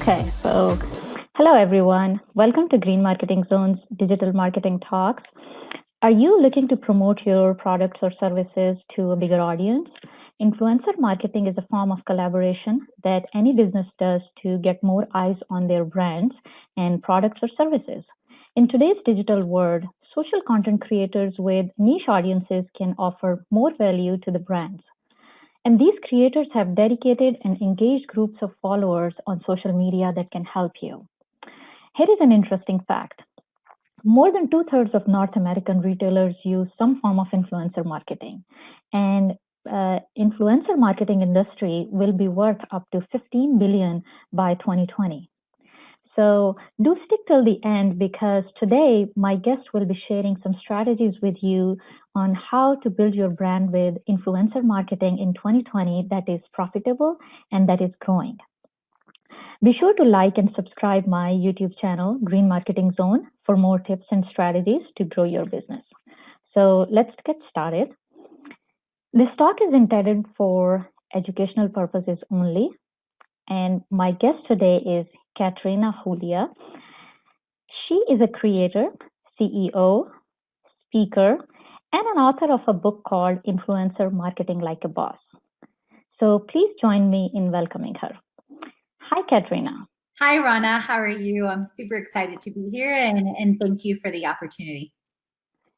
Okay, so hello everyone. Welcome to Green Marketing Zone's Digital Marketing Talks. Are you looking to promote your products or services to a bigger audience? Influencer marketing is a form of collaboration that any business does to get more eyes on their brands and products or services. In today's digital world, social content creators with niche audiences can offer more value to the brands. And these creators have dedicated and engaged groups of followers on social media that can help you. Here is an interesting fact. More than two-thirds of North American retailers use some form of influencer marketing. And influencer marketing industry will be worth up to 15 billion by 2020. So do stick till the end because today my guest will be sharing some strategies with you on how to build your brand with influencer marketing in 2020 that is profitable and that is growing. Be sure to like and subscribe my YouTube channel, Green Marketing Zone, for more tips and strategies to grow your business. So let's get started. This talk is intended for educational purposes only. And my guest today is Katrina Julia. She is a creator, CEO, speaker, and an author of a book called Influencer Marketing Like a Boss. So please join me in welcoming her. Hi, Katrina. Hi, Rana. How are you? I'm super excited to be here and thank you for the opportunity.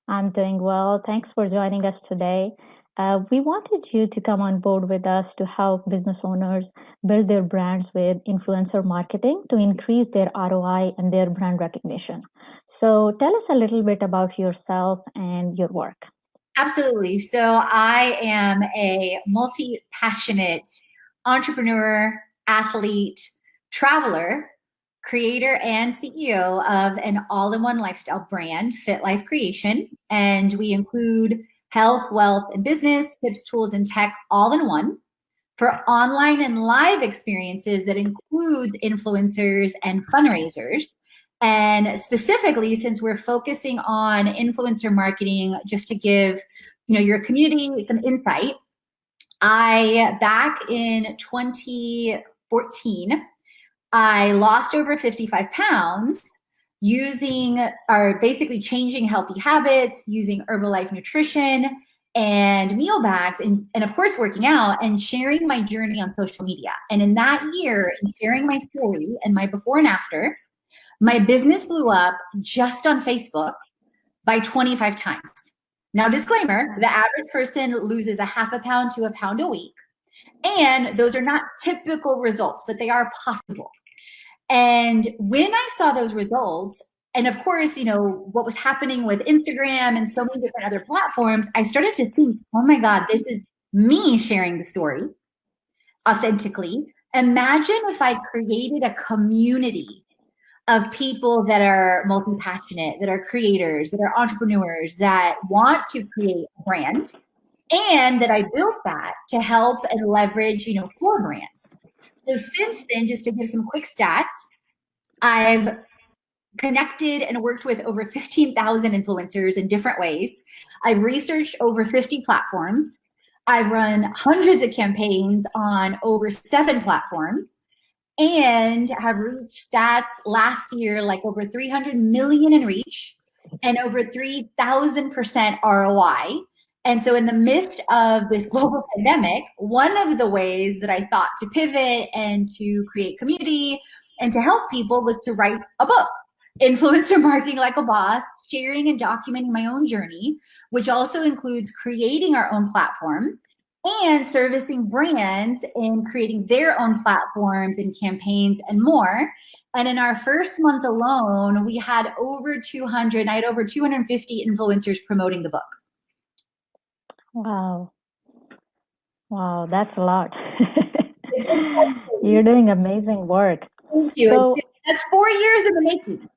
I'm doing well. Thanks for joining us today. We wanted you to come on board with us to help business owners build their brands with influencer marketing to increase their ROI and their brand recognition. So tell us a little bit about yourself and your work. Absolutely. So I am a multi-passionate entrepreneur, athlete, traveler, creator, and CEO of an all-in-one lifestyle brand, Fit Life Creation. And we include health, wealth, and business, tips, tools, and tech all in one for online and live experiences that includes influencers and fundraisers. And specifically, since we're focusing on influencer marketing, just to give your community some insight, back in 2014, I lost over 55 pounds basically changing healthy habits, using Herbalife nutrition and meal bags, and of course working out and sharing my journey on social media. And in that year, in sharing my story and my before and after, my business blew up just on Facebook by 25 times. Now, disclaimer, the average person loses a half a pound to a pound a week. And those are not typical results, but they are possible. And when I saw those results, and of course, what was happening with Instagram and so many different other platforms, I started to think, oh my God, this is me sharing the story authentically. Imagine if I created a community of people that are multi-passionate, that are creators, that are entrepreneurs, that want to create a brand, and that I built that to help and leverage, for brands. So since then, just to give some quick stats, I've connected and worked with over 15,000 influencers in different ways. I've researched over 50 platforms. I've run hundreds of campaigns on over 7 platforms and have reached stats last year, like over 300 million in reach and over 3,000% ROI. And so in the midst of this global pandemic, one of the ways that I thought to pivot and to create community and to help people was to write a book, Influencer Marketing Like a Boss, sharing and documenting my own journey, which also includes creating our own platform and servicing brands in creating their own platforms and campaigns and more. And in our first month alone, I had over 250 influencers promoting the book. Wow, that's a lot. You're doing amazing work. Thank you. So, that's 4 years in the making.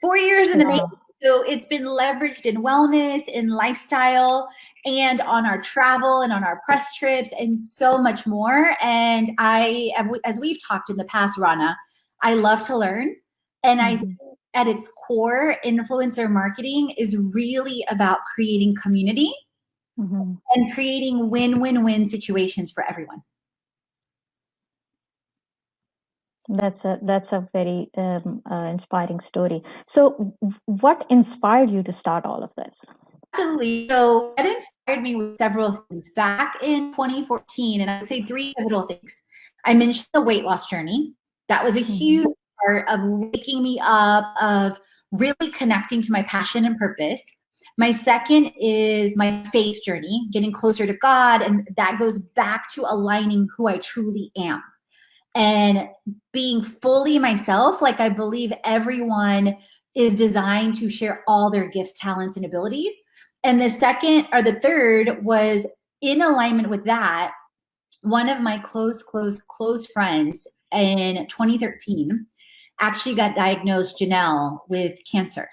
4 years in the making. So it's been leveraged in wellness, in lifestyle, and on our travel and on our press trips and so much more. And as we've talked in the past, Rana, I love to learn. And I think at its core, influencer marketing is really about creating community and creating win-win-win situations for everyone. That's a very inspiring story. So, what inspired you to start all of this? Absolutely. So that inspired me with several things. Back in 2014, and I would say three pivotal things. I mentioned the weight loss journey. That was a huge part of waking me up, of really connecting to my passion and purpose. My second is my faith journey, getting closer to God, and that goes back to aligning who I truly am and being fully myself. Like, I believe everyone is designed to share all their gifts, talents, and abilities. And the second or the third was in alignment with that. One of my close friends in 2013 actually got diagnosed, Janelle, with cancer.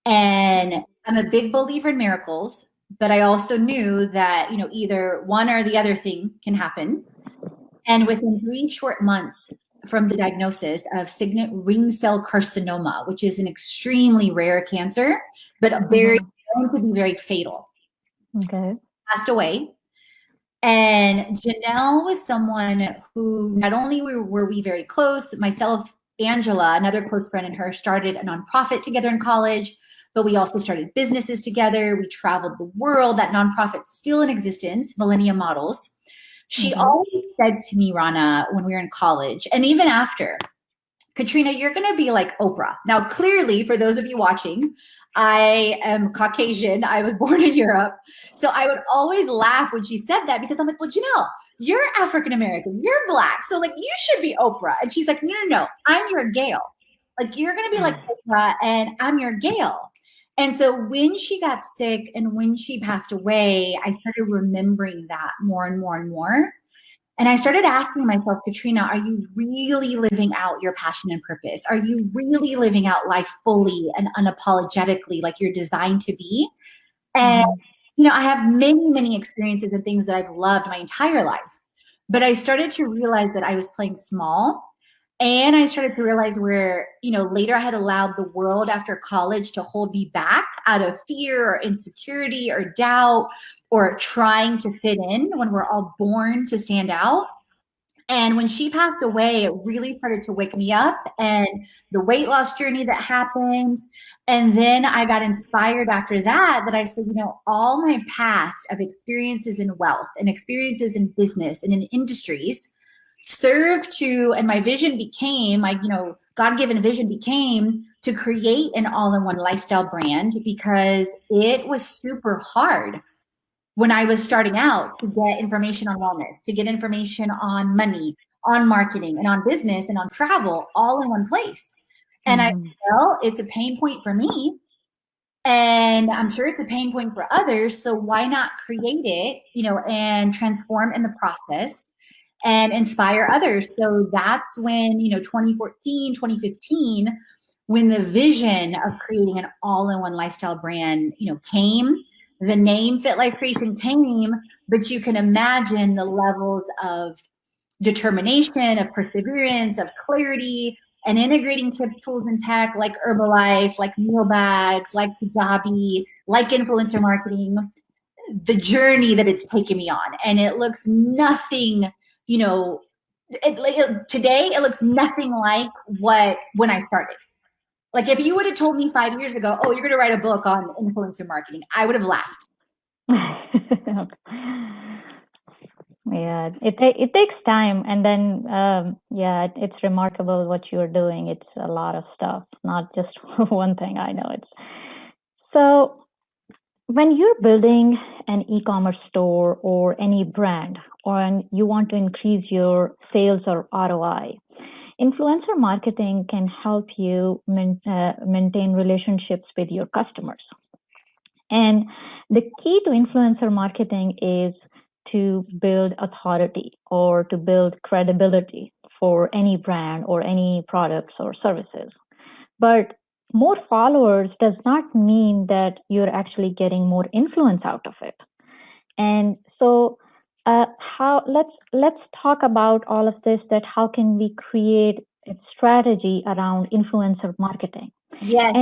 And I'm a big believer in miracles, but I also knew that, either one or the other thing can happen. And within 3 short months from the diagnosis of signet ring cell carcinoma, which is an extremely rare cancer, but very known to be very fatal, passed away. And Janelle was someone who not only were we very close, myself, Angela, another close friend, and her started a nonprofit together in college, but we also started businesses together. We traveled the world. That nonprofit's still in existence, Millennium Models. She always said to me, Rana, when we were in college, and even after, Katrina, you're going to be like Oprah. Now, clearly, for those of you watching, I am Caucasian. I was born in Europe. So I would always laugh when she said that, because I'm like, well, Janelle, you're African-American, you're Black. So like, you should be Oprah. And she's like, no, I'm your Gail. Like, you're going to be like Oprah and I'm your Gail. And so when she got sick and when she passed away, I started remembering that more and more and more. And I started asking myself, Katrina, are you really living out your passion and purpose? Are you really living out life fully and unapologetically like you're designed to be? And, I have many, many experiences and things that I've loved my entire life. But I started to realize that I was playing small. And I started to realize where, later I had allowed the world after college to hold me back out of fear or insecurity or doubt or trying to fit in, when we're all born to stand out. And when she passed away, it really started to wake me up, and the weight loss journey that happened. And then I got inspired after that I said, all my past of experiences in wealth and experiences in business and in industries serve to, and my vision became, God-given vision became to create an all-in-one lifestyle brand, because it was super hard when I was starting out to get information on wellness, to get information on money, on marketing, and on business, and on travel, all in one place. And I felt it's a pain point for me, and I'm sure it's a pain point for others. So why not create it, and transform in the process and inspire others? So that's when, 2014, 2015, when the vision of creating an all-in-one lifestyle brand, came. The name Fit Life Creation came, but you can imagine the levels of determination, of perseverance, of clarity, and integrating tips, tools, and tech like Herbalife, like meal bags, like Kajabi, like influencer marketing, the journey that it's taken me on. And it looks nothing, today it looks nothing like when I started. Like, if you would have told me 5 years ago, oh, you're going to write a book on influencer marketing, I would have laughed. Yeah, it takes time, and then it's remarkable what you're doing. It's a lot of stuff, not just one thing. I know it's so. When you're building an e-commerce store or any brand, or you want to increase your sales or ROI, influencer marketing can help you maintain relationships with your customers. And the key to influencer marketing is to build authority or to build credibility for any brand or any products or services. But more followers does not mean that you're actually getting more influence out of it. And so let's talk about all of this, that how can we create a strategy around influencer marketing. Yes.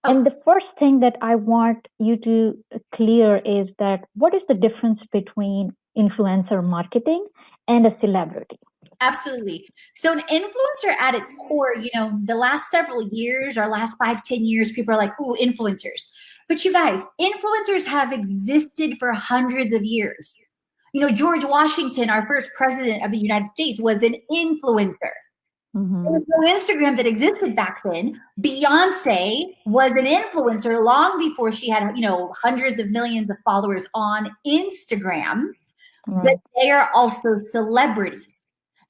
And the first thing that I want you to clear is that what is the difference between influencer marketing and a celebrity? Absolutely. So an influencer at its core, the last several years, or last 5-10 years, people are like, ooh, influencers. But you guys, influencers have existed for hundreds of years. George Washington, our first president of the United States, was an influencer. Mm-hmm. There was no Instagram that existed back then. Beyonce was an influencer long before she had, hundreds of millions of followers on Instagram. Right. But they are also celebrities.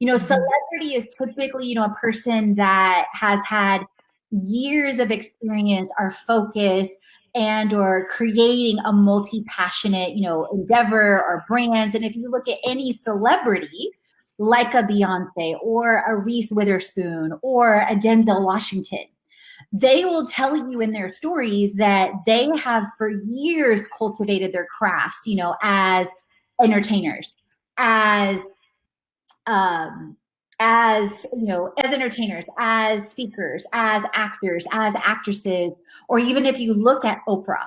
Mm-hmm. Celebrity is typically, a person that has had years of experience or focus and or creating a multi-passionate, endeavor or brands. And if you look at any celebrity, like a Beyonce or a Reese Witherspoon or a Denzel Washington, they will tell you in their stories that they have for years cultivated their crafts, as entertainers, as as entertainers, as speakers, as actors, as actresses, or even if you look at Oprah,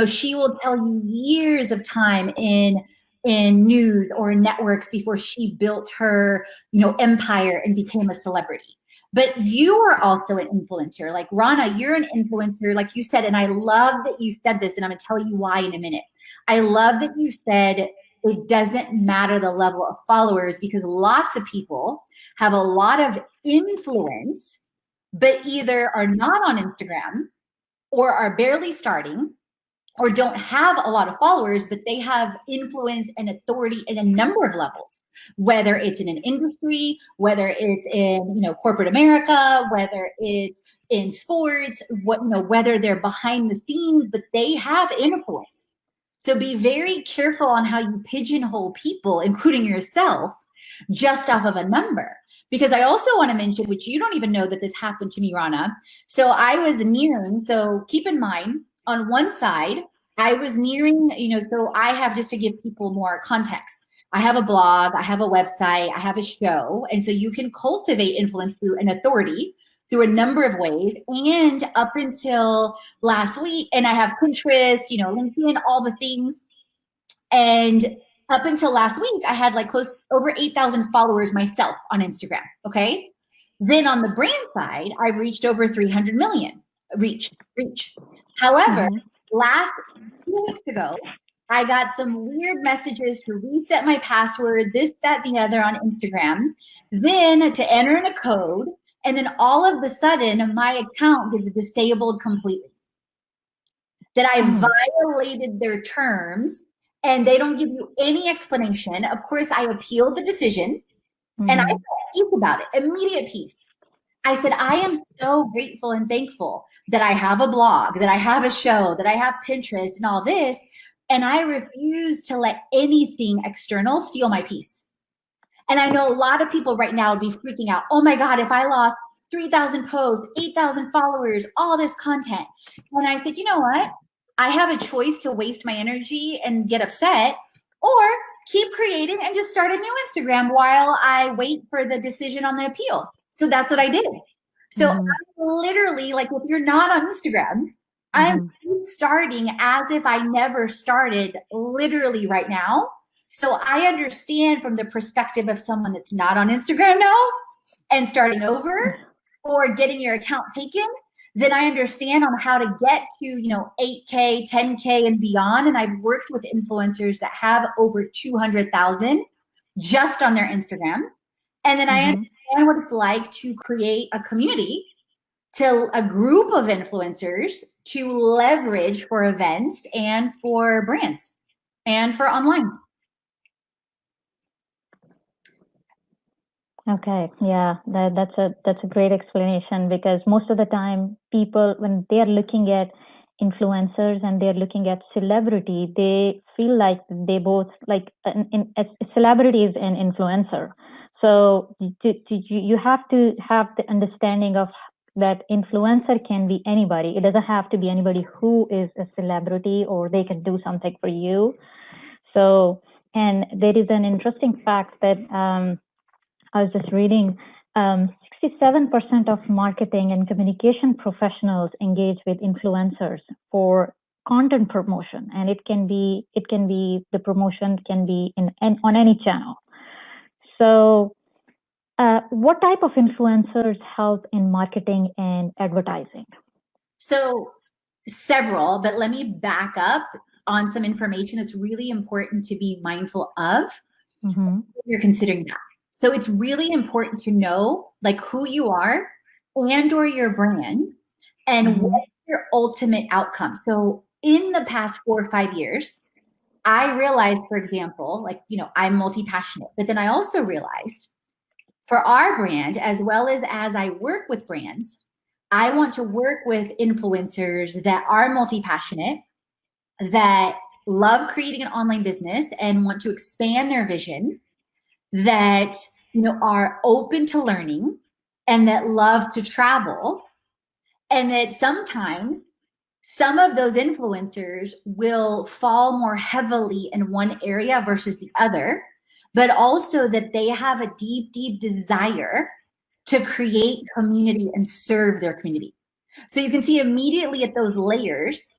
she will tell you years of time in news or networks before she built her, empire and became a celebrity. But you are also an influencer. Like Rana, you're an influencer, like you said, and I love that you said this, and I'm gonna tell you why in a minute. I love that you said it doesn't matter the level of followers, because lots of people have a lot of influence, but either are not on Instagram or are barely starting or don't have a lot of followers, but they have influence and authority in a number of levels, whether it's in an industry, whether it's in, corporate America, whether it's in sports, whether they're behind the scenes, but they have influence. So be very careful on how you pigeonhole people, including yourself, just off of a number. Because I also want to mention, which you don't even know that this happened to me, Rana. So I was nearing, so keep in mind, on one side, I was nearing, so I have, just to give people more context, I have a blog, I have a website, I have a show. And so you can cultivate influence through an authority through a number of ways. And up until last week, and I have Pinterest, LinkedIn, all the things. And up until last week, I had like close over 8,000 followers myself on Instagram. Okay. Then on the brand side, I've reached over 300 million reach. However, last 2 weeks ago, I got some weird messages to reset my password, this, that, the other on Instagram, then to enter in a code. And then all of a sudden, my account gets disabled completely. That I violated their terms, and they don't give you any explanation. Of course, I appealed the decision, and I got peace about it, immediate peace. I said, I am so grateful and thankful that I have a blog, that I have a show, that I have Pinterest and all this, and I refuse to let anything external steal my peace. And I know a lot of people right now would be freaking out. Oh my God, if I lost 3,000 posts, 8,000 followers, all this content. And I said, you know what? I have a choice to waste my energy and get upset, or keep creating and just start a new Instagram while I wait for the decision on the appeal. So that's what I did. So I'm literally, like, if you're not on Instagram, I'm starting as if I never started, literally right now. So I understand from the perspective of someone that's not on Instagram now and starting over or getting your account taken, then I understand on how to get to, 8K, 10K and beyond. And I've worked with influencers that have over 200,000 just on their Instagram. And then I understand what it's like to create a community, to a group of influencers to leverage for events and for brands and for online. Okay, yeah, that's a great explanation, because most of the time people, when they are looking at influencers and they're looking at celebrity, they feel like they both, like a celebrity is an influencer. So you have to have the understanding of that influencer can be anybody. It doesn't have to be anybody who is a celebrity, or they can do something for you. So, and there is an interesting fact that I was just reading, 67% of marketing and communication professionals engage with influencers for content promotion, and it can be the promotion can be on any channel. So What type of influencers help in marketing and advertising? So several, but let me back up on some information that's really important to be mindful of. Mm-hmm. You're considering that. So it's really important to know like who you are and or your brand and Mm-hmm. what's your ultimate outcome. So in the past 4 or 5 years, I realized, for example, like, I'm multi-passionate, but then I also realized for our brand, as well as I work with brands, I want to work with influencers that are multi-passionate, that love creating an online business and want to expand their vision, that are open to learning and that love to travel, and that sometimes some of those influencers will fall more heavily in one area versus the other, but also that they have a deep, deep desire to create community and serve their community. So you can see immediately at those layers,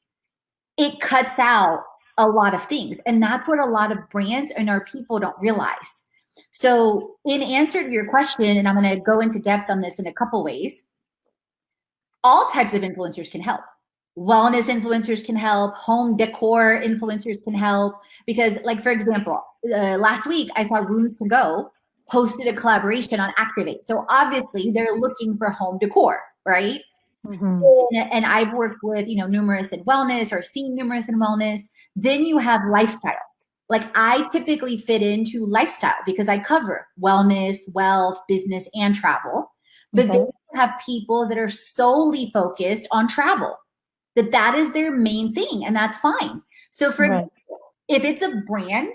it cuts out a lot of things. And that's what a lot of brands and our people don't realize. So in answer to your question, and I'm going to go into depth on this in a couple ways, all types of influencers can help. Wellness influencers can help, home decor influencers can help, because like, for example, last week I saw Rooms to Go hosted a collaboration on Activate. So obviously they're looking for home decor, right? Mm-hmm. And I've worked with, numerous in wellness or seen numerous in wellness. Then you have lifestyle. Like I typically fit into lifestyle because I cover wellness, wealth, business, and travel. But then Okay. you have people that are solely focused on travel, that is their main thing, and that's fine. So for Right. example, if it's a brand,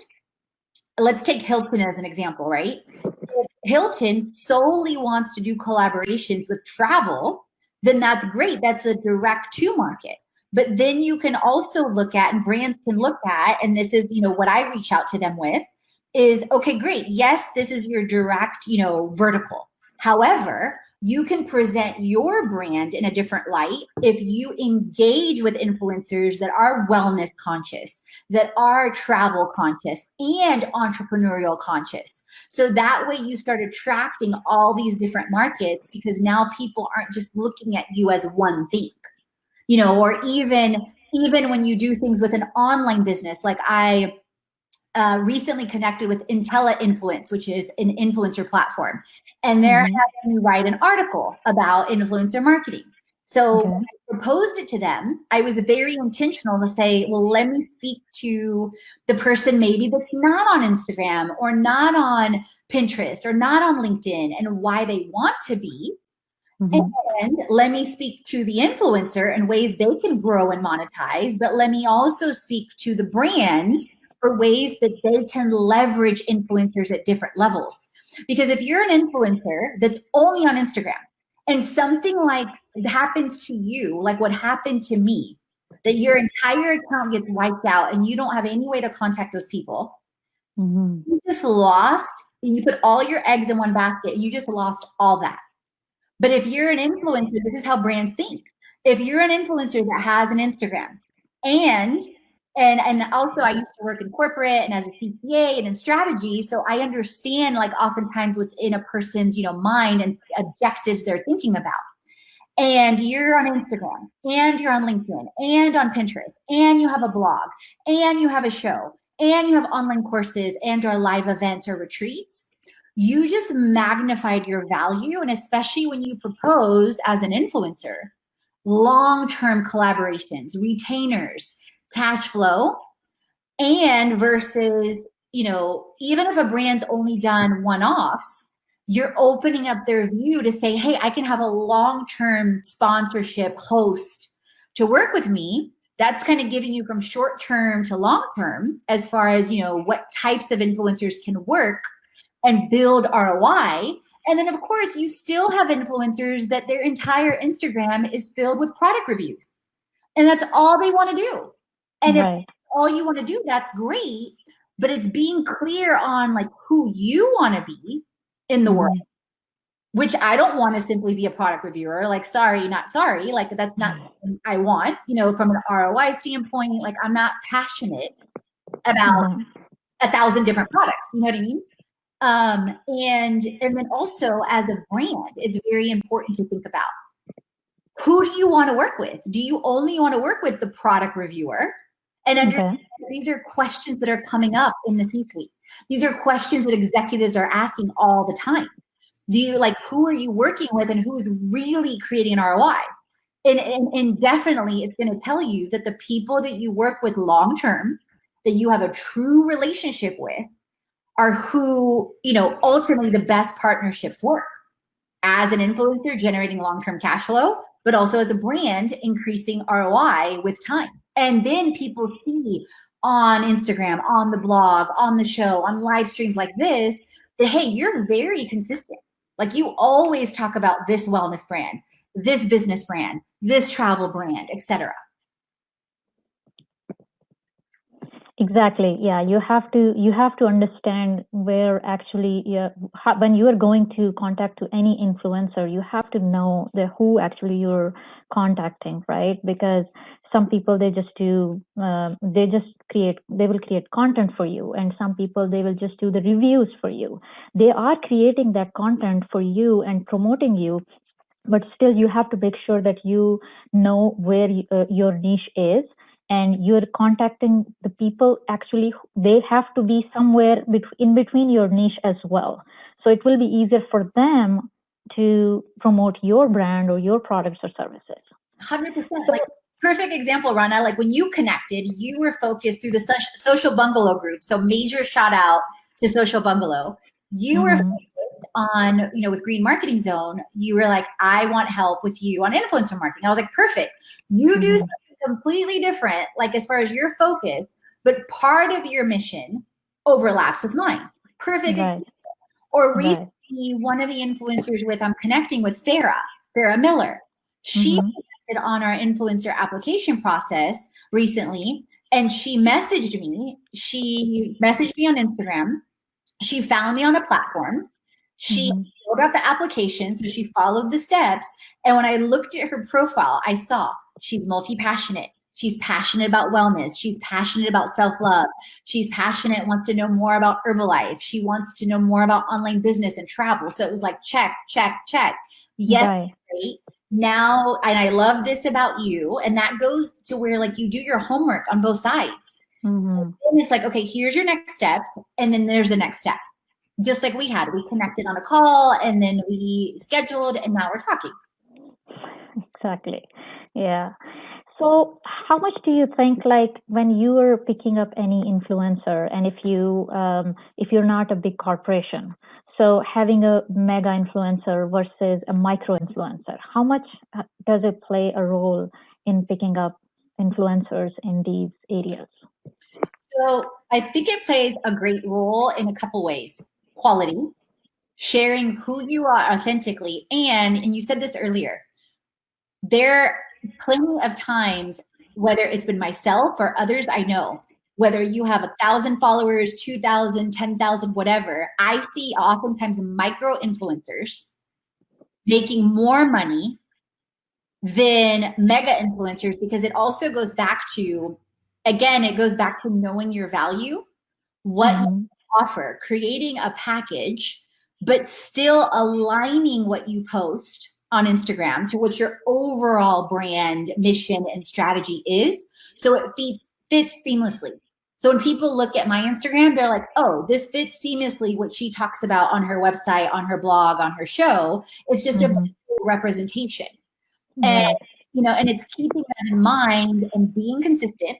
let's take Hilton as an example, right? If Hilton solely wants to do collaborations with travel, then that's great. That's a direct to market. But then you can also look at, and brands can look at, and this is, what I reach out to them with is, okay, great. Yes, this is your direct, vertical. However, you can present your brand in a different light if you engage with influencers that are wellness conscious, that are travel conscious and entrepreneurial conscious. So that way you start attracting all these different markets, because now people aren't just looking at you as one thing, or even when you do things with an online business, like I recently connected with Intella Influence, which is an influencer platform, and they're Mm-hmm. having me write an article about influencer marketing. So Okay. I proposed it to them. I was very intentional to say, well, let me speak to the person maybe that's not on Instagram or not on Pinterest or not on LinkedIn and why they want to be. Mm-hmm. And let me speak to the influencer in ways they can grow and monetize, but let me also speak to the brands for ways that they can leverage influencers at different levels. Because if you're an influencer that's only on Instagram and something like happens to you, like what happened to me, that your entire account gets wiped out and you don't have any way to contact those people, Mm-hmm. you just lost, you put all your eggs in one basket and you just lost all that. But if you're an influencer, this is how brands think. If you're an influencer that has an Instagram and and also I used to work in corporate and as a CPA and in strategy, so I understand like oftentimes what's in a person's, mind and objectives they're thinking about. And you're on Instagram and you're on LinkedIn and on Pinterest and you have a blog and you have a show and you have online courses and or live events or retreats, you just magnified your value. And especially when you propose as an influencer, long-term collaborations, retainers, cash flow, and versus, even if a brand's only done one-offs, you're opening up their view to say, hey, I can have a long-term sponsorship host to work with me. That's kind of giving you from short-term to long-term as far as, what types of influencers can work and build ROI. And then, of course, you still have influencers that their entire Instagram is filled with product reviews. And that's all they want to do. And if Right. all you want to do, that's great. But it's being clear on like who you want to be in the world, Mm-hmm. which I don't want to simply be a product reviewer. Like, sorry, not sorry. Like, that's not something I want, from an ROI standpoint. Like, I'm not passionate about Uh-huh. 1,000 different products. You know what I mean? And then also as a brand, it's very important to think about, who do you want to work with? Do you only want to work with the product reviewer? And understand these are questions that are coming up in the C-suite. These are questions that executives are asking all the time. Do you like, who are you working with and who's really creating an ROI? And definitely it's going to tell you that the people that you work with long-term, that you have a true relationship with, are who, you know, ultimately the best partnerships work. As an influencer, generating long-term cash flow, but also as a brand, increasing ROI with time. And then people see on Instagram, on the blog, on the show, on live streams like this, that, hey, you're very consistent. Like, you always talk about this wellness brand, this business brand, this travel brand, etc. Exactly. Yeah, you have to understand where actually, when you are going to contact to any influencer, you have to know who actually you're contacting, right? Because some people, they will create content for you, and some people, they will just do the reviews for you. They are creating that content for you and promoting you, but still you have to make sure that you know where your niche is, and you're contacting the people. Actually, they have to be somewhere in between your niche as well, so it will be easier for them to promote your brand or your products or services. 100%. Like, perfect example, Rana. Like, when you connected, you were focused through the Social Bungalow group. So major shout out to Social Bungalow. You were focused on, you know, with Green Marketing Zone, you were like, I want help with you on influencer marketing. I was like, perfect. You do something completely different, like as far as your focus, but part of your mission overlaps with mine. Perfect example. Or recently, one of the influencers I'm connecting with, Farah Miller. She connected on our influencer application process recently, and she messaged me. She messaged me on Instagram. She found me on a platform. She filled out the application, so she followed the steps. And when I looked at her profile, I saw she's multi-passionate. She's passionate about wellness. She's passionate about self-love. She's passionate, wants to know more about Herbalife. She wants to know more about online business and travel. So it was like, check, check, check. Yes, great. Now, and I love this about you. And that goes to where, like, you do your homework on both sides. And it's like, okay, here's your next steps. And then there's the next step. Just like we connected on a call, and then we scheduled, and now we're talking. Exactly. Yeah. So how much do you think, like, when you are picking up any influencer, and if you're not a big corporation, so having a mega influencer versus a micro influencer, how much does it play a role in picking up influencers in these areas? So I think it plays a great role in a couple ways. Quality, sharing who you are authentically, and you said this earlier, there are plenty of times, whether it's been myself or others I know, whether you have 1,000 followers, 2,000, 10,000, whatever, I see oftentimes micro influencers making more money than mega influencers, because it also goes back to, again, it goes back to knowing your value, what you offer, creating a package, but still aligning what you post on Instagram to what your overall brand mission and strategy is, so it fits seamlessly. So when people look at my Instagram, they're like, oh, this fits seamlessly what she talks about on her website, on her blog, on her show. It's just a representation. And, you know, and it's keeping that in mind and being consistent,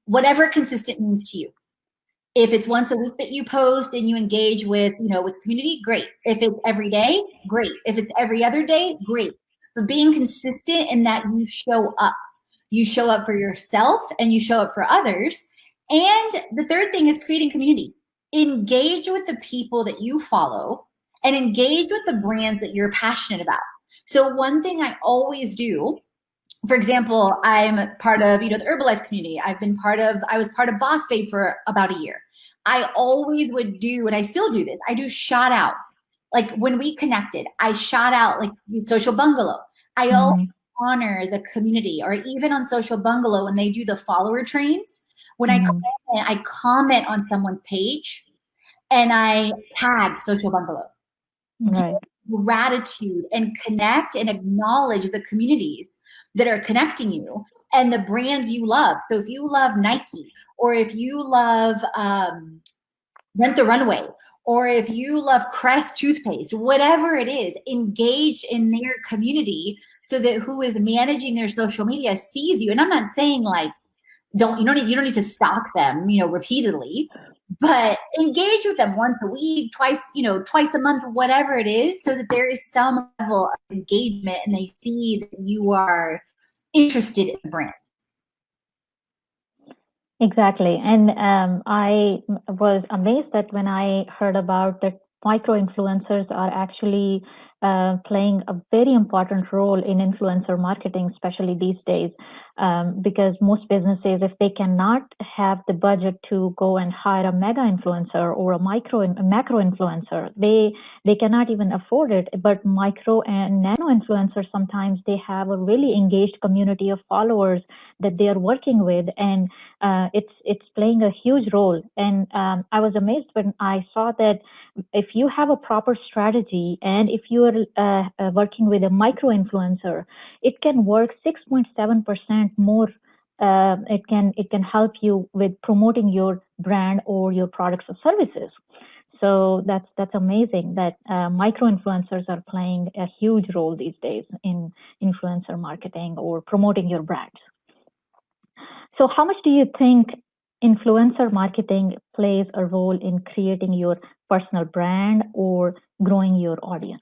whatever consistent means to you. If it's once a week that you post and you engage with, you know, with community, great. If it's every day, great. If it's every other day, great. But being consistent in that you show up. You show up for yourself and you show up for others. And the third thing is creating community. Engage with the people that you follow and engage with the brands that you're passionate about. So one thing I always do, for example, I'm part of, you know, the Herbalife community. I was part of Boss Babe for about a year. I always would do, and I still do this, I do shout outs. Like when we connected, I shout out like Social Bungalow. I always honor the community, or even on Social Bungalow when they do the follower trains, when I comment on someone's page, and I tag Social Bungalow. Right. Gratitude and connect and acknowledge the communities that are connecting you and the brands you love. So if you love Nike, or if you love Rent the Runway, or if you love Crest toothpaste, whatever it is, engage in their community so that who is managing their social media sees you. And I'm not saying like, you don't need to stalk them, repeatedly, but engage with them once a week, twice a month, whatever it is, so that there is some level of engagement and they see that you are interested in the brand. Exactly. And I was amazed that when I heard about that micro influencers are actually playing a very important role in influencer marketing, especially these days, because most businesses, if they cannot have the budget to go and hire a mega influencer or a macro influencer, they cannot even afford it. But micro and nano influencers, sometimes they have a really engaged community of followers that they are working with, and it's playing a huge role. And I was amazed when I saw that if you have a proper strategy and if you are working with a micro influencer, it can work 6.7% more. It can help you with promoting your brand or your products or services. So that's amazing that micro influencers are playing a huge role these days in influencer marketing or promoting your brand. So how much do you think influencer marketing plays a role in creating your personal brand or growing your audience?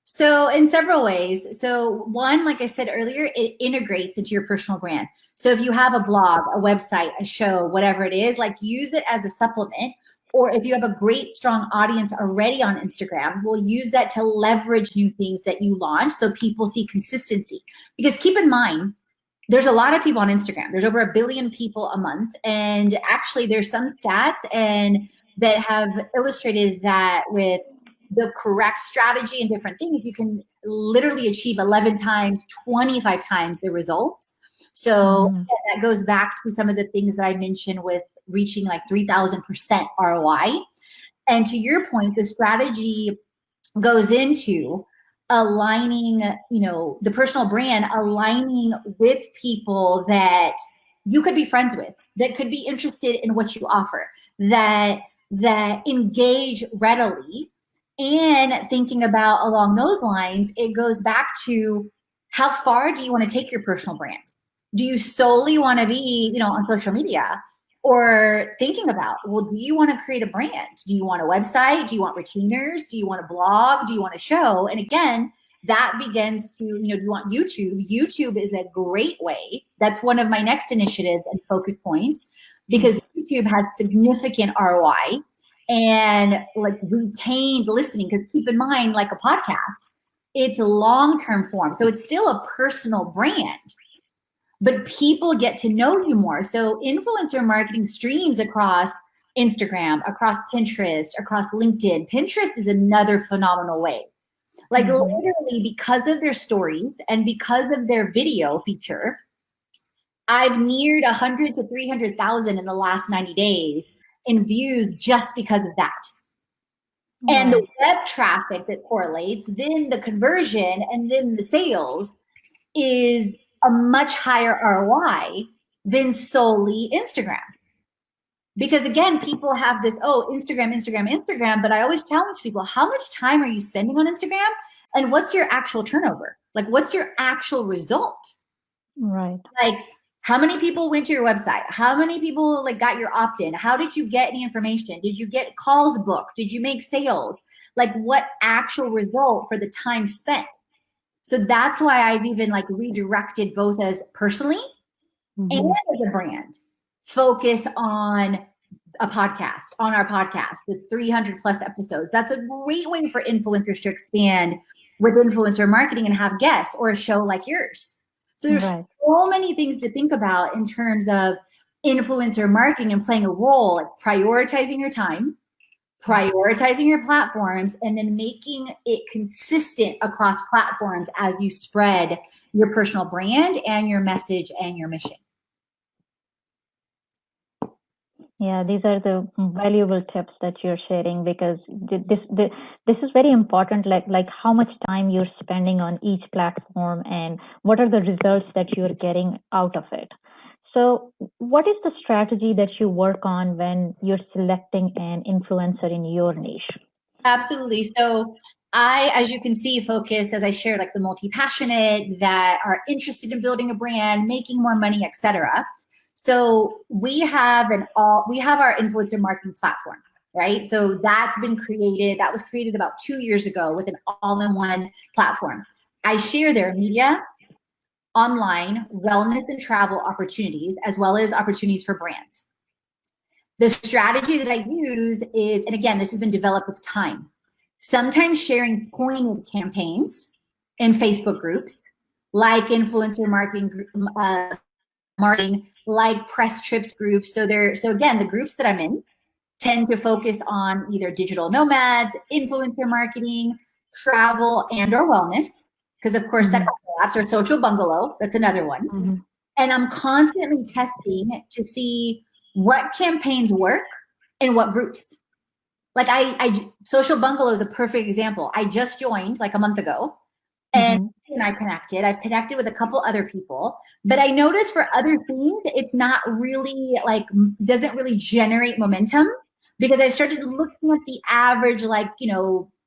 So in several ways. So one, like I said earlier, it integrates into your personal brand. So if you have a blog, a website, a show, whatever it is, like use it as a supplement. Or if you have a great, strong audience already on Instagram, we'll use that to leverage new things that you launch so people see consistency. Because keep in mind, there's a lot of people on Instagram. There's over 1 billion people a month. And actually there's some stats and that have illustrated that with the correct strategy and different things, you can literally achieve 11 times, 25 times the results. So that goes back to some of the things that I mentioned with reaching like 3,000% ROI. And to your point, the strategy goes into aligning, the personal brand, aligning with people that you could be friends with, that could be interested in what you offer, that engage readily. And thinking about along those lines, it goes back to how far do you want to take your personal brand? Do you solely want to be, on social media? Or thinking about, well, do you want to create a brand? Do you want a website? Do you want retainers? Do you want a blog? Do you want a show? And again, that begins to, do you want YouTube? YouTube is a great way. That's one of my next initiatives and focus points, because YouTube has significant ROI and like retained listening. Because keep in mind, like a podcast, it's long-term form. So it's still a personal brand, but people get to know you more. So influencer marketing streams across Instagram, across Pinterest, across LinkedIn. Pinterest is another phenomenal way. Like literally because of their stories and because of their video feature, I've neared 100 to 300,000 in the last 90 days in views just because of that. And the web traffic that correlates, then the conversion, and then the sales is a much higher ROI than solely Instagram. Because again, people have this, Instagram, but I always challenge people, how much time are you spending on Instagram? And what's your actual turnover? Like, what's your actual result? Right. Like, how many people went to your website? How many people like got your opt-in? How did you get any information? Did you get calls booked? Did you make sales? Like, what actual result for the time spent? So that's why I've even like redirected both as personally and as a brand. Focus on a podcast, on our podcast. It's 300 plus episodes. That's a great way for influencers to expand with influencer marketing and have guests, or a show like yours. So there's so many things to think about in terms of influencer marketing and playing a role, like prioritizing your time, prioritizing your platforms, and then making it consistent across platforms as you spread your personal brand and your message and your mission. Yeah, these are the valuable tips that you're sharing, because this is very important. Like how much time you're spending on each platform and what are the results that you're getting out of it. So, what is the strategy that you work on when you're selecting an influencer in your niche? Absolutely. So I, as you can see, focus, as I shared, like the multi-passionate that are interested in building a brand, making more money, etc. So we have our influencer marketing platform, right? So that's been created. That was created about 2 years ago with an all-in-one platform. I share their media, online, wellness and travel opportunities, as well as opportunities for brands. The strategy that I use is, and again, this has been developed with time, sometimes sharing pointed campaigns in Facebook groups, like influencer marketing, like press trips groups. So again, the groups that I'm in tend to focus on either digital nomads, influencer marketing, travel, and or wellness, because of course that overlaps, or social bungalow, that's another one. Mm-hmm. And I'm constantly testing to see what campaigns work in what groups. Like social bungalow is a perfect example. I just joined like a month ago, and I connected. I've connected with a couple other people, but I noticed for other things, it's not really like, doesn't really generate momentum, because I started looking at the average, like,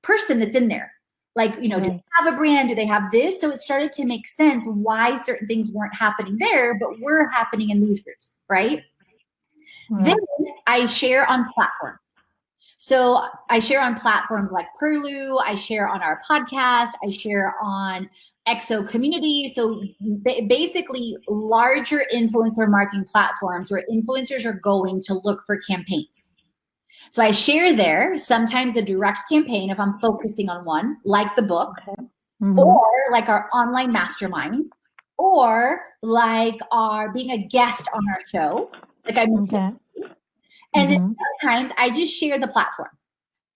person that's in there. Like, do they have a brand? Do they have this? So it started to make sense why certain things weren't happening there, but were happening in these groups, right? Then I share on platforms. So I share on platforms like Perlu, I share on our podcast, I share on EXO community. So basically larger influencer marketing platforms where influencers are going to look for campaigns. So I share there, sometimes a direct campaign if I'm focusing on one, like the book, or like our online mastermind, or like our being a guest on our show, like I mentioned. And then sometimes I just share the platform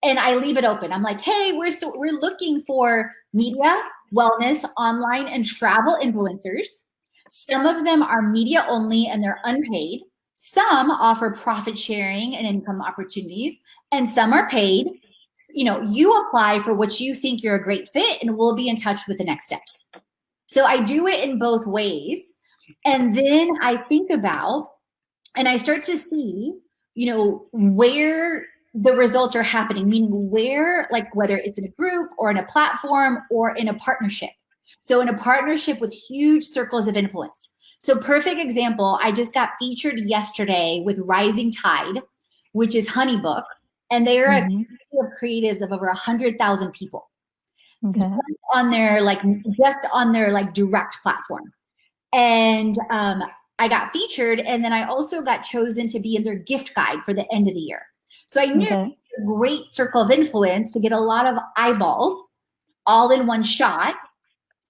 and I leave it open. I'm like, hey, we're looking for media, wellness, online, and travel influencers. Some of them are media only and they're unpaid. Some offer profit sharing and income opportunities, and some are paid. You apply for what you think you're a great fit, and we'll be in touch with the next steps. So I do it in both ways. And then I think about, and I start to see, where the results are happening, meaning where, like whether it's in a group or in a platform or in a partnership. So in a partnership with huge circles of influence. So perfect example, I just got featured yesterday with Rising Tide, which is Honeybook, and they're a community of creatives of over 100,000 people. Just on their direct platform. And I got featured, and then I also got chosen to be in their gift guide for the end of the year. So I knew a great circle of influence to get a lot of eyeballs all in one shot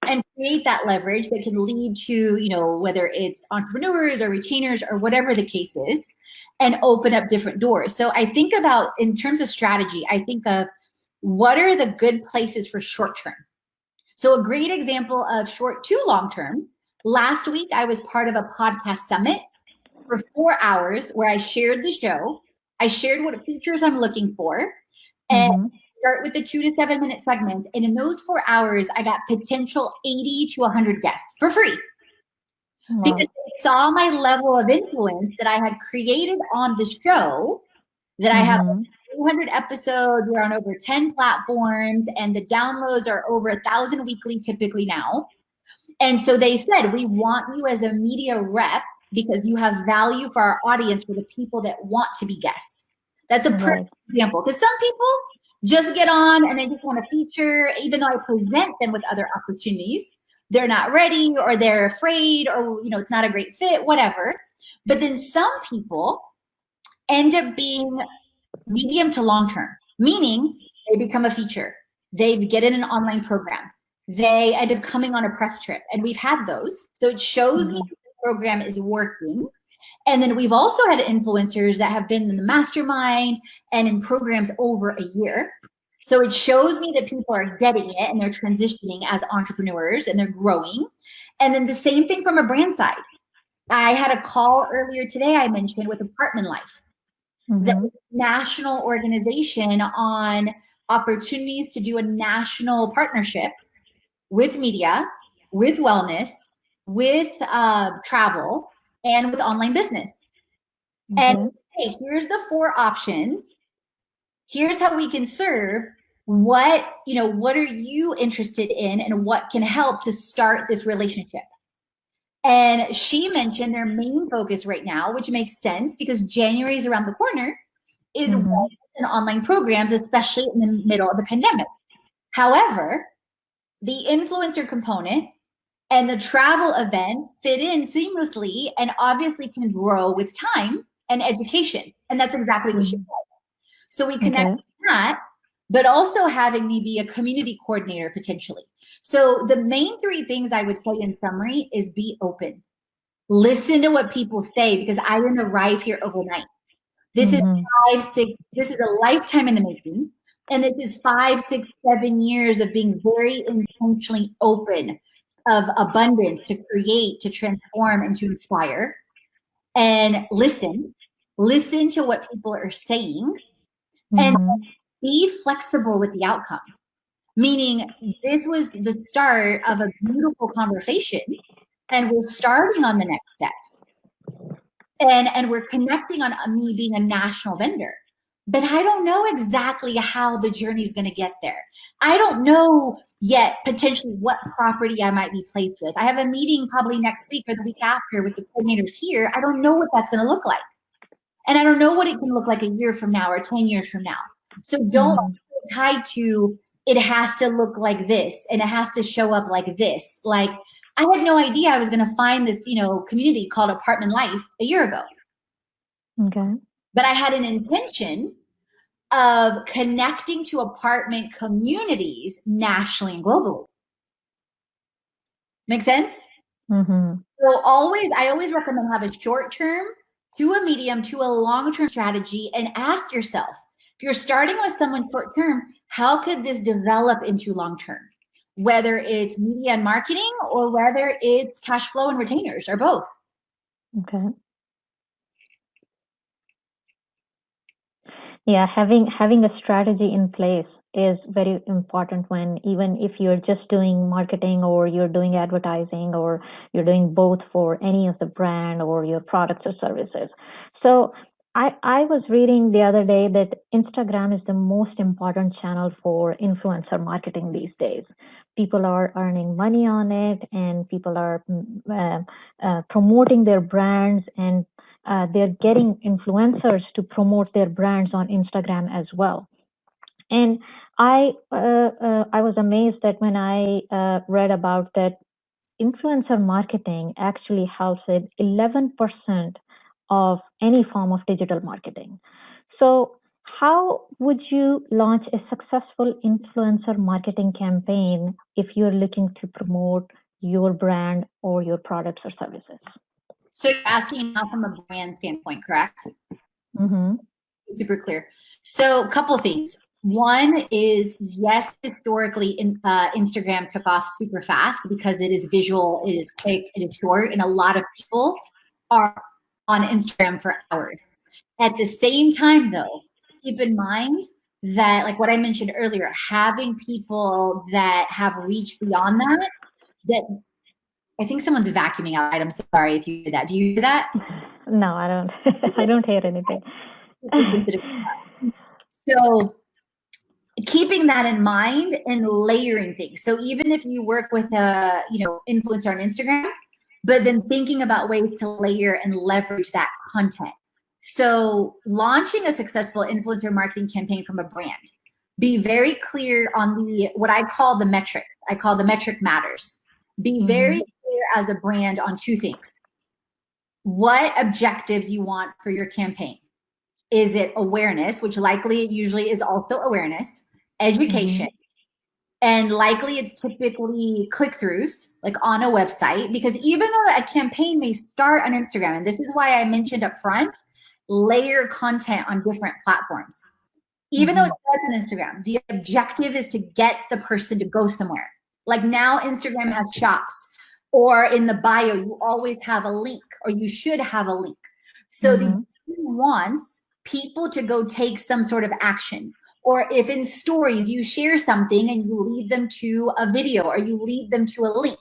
and create that leverage that can lead to, whether it's entrepreneurs or retainers or whatever the case is, and open up different doors. So I think about, in terms of strategy, I think of what are the good places for short term. So a great example of short to long term, last week I was part of a podcast summit for 4 hours where I shared the show. I shared what features I'm looking for, and start with the 2 to 7 minute segments. And in those 4 hours, I got potential 80 to 100 guests for free. Because they saw my level of influence that I had created on the show, that I have 300 episodes, we're on over 10 platforms, and the downloads are over 1,000 weekly typically now. And so they said, we want you as a media rep because you have value for our audience, for the people that want to be guests. That's a perfect example, because some people just get on and they just want to feature, even though I present them with other opportunities. They're not ready, or they're afraid, or it's not a great fit, whatever. But then some people end up being medium to long term, meaning they become a feature. They get in an online program. They end up coming on a press trip, and we've had those. So it shows me the program is working. And then we've also had influencers that have been in the mastermind and in programs over a year. So it shows me that people are getting it and they're transitioning as entrepreneurs and they're growing. And then the same thing from a brand side. I had a call earlier today, I mentioned, with Apartment Life. Mm-hmm. national organization on opportunities to do a national partnership with media, with wellness, with travel, and with online business. And Okay. hey, here's the 4 options. Here's how we can serve. What are you interested in, and what can help to start this relationship? And she mentioned their main focus right now, which makes sense because January is around the corner, is Mm-hmm. wellness and online programs, especially in the middle of the pandemic. However, the influencer component and the travel event fit in seamlessly and obviously can grow with time and education. And that's exactly what she said. So we connect Okay. that, but also having me be a community coordinator potentially. So the main 3 things I would say in summary is be open. Listen to what people say, because I didn't arrive here overnight. This is Mm-hmm. 5, 6, this is a lifetime in the making. And this is 5, 6, 7 years of being very intentionally open, of abundance to create, to transform, and to inspire. And listen to what people are saying, and Mm-hmm. be flexible with the outcome. Meaning, this was the start of a beautiful conversation, and we're starting on the next steps. And we're connecting on me being a national vendor. But I don't know exactly how the journey is going to get there. I don't know yet potentially what property I might be placed with. I have a meeting probably next week or the week after with the coordinators here. I don't know what that's going to look like. And I don't know what it can look like a year from now or 10 years from now. So don't be tied to, it has to look like this and it has to show up like this. Like, I had no idea I was going to find this, community called Apartment Life a year ago. Okay. But I had an intention of connecting to apartment communities nationally and globally. Make sense? Mm-hmm. So I always recommend have a short term to a medium to a long term strategy, and ask yourself, if you're starting with someone short term, how could this develop into long term? Whether it's media and marketing or whether it's cash flow and retainers or both. Okay. Yeah, having a strategy in place is very important, when even if you're just doing marketing or you're doing advertising or you're doing both for any of the brand or your products or services. So I was reading the other day that Instagram is the most important channel for influencer marketing these days. People are earning money on it, and people are promoting their brands, and they're getting influencers to promote their brands on Instagram as well. And I was amazed that when I read about that influencer marketing actually helps with 11% of any form of digital marketing. So how would you launch a successful influencer marketing campaign if you're looking to promote your brand or your products or services? So you're asking now from a brand standpoint, correct? Mm-hmm. Super clear. So a couple things. One is, yes, historically Instagram took off super fast because it is visual, it is quick, it is short, and a lot of people are on Instagram for hours. At the same time, though, keep in mind that, like what I mentioned earlier, having people that have reach beyond that I think someone's vacuuming out. I'm sorry if you hear that. Do you hear that? No, I don't. I don't hear anything. So keeping that in mind and layering things. So even if you work with a influencer on Instagram, but then thinking about ways to layer and leverage that content. So launching a successful influencer marketing campaign from a brand, be very clear on what I call the metrics. I call the metric matters. Be very clear as a brand on 2 things. What objectives you want for your campaign. Is it awareness, which likely usually is also awareness, education, and likely it's typically click-throughs, like on a website, because even though a campaign may start on Instagram, and this is why I mentioned up front, layer content on different platforms. Even though it starts on Instagram, the objective is to get the person to go somewhere. Like now Instagram has shops, or in the bio, you always have a link, or you should have a link. So the wants people to go take some sort of action. Or if in stories you share something and you lead them to a video or you lead them to a link.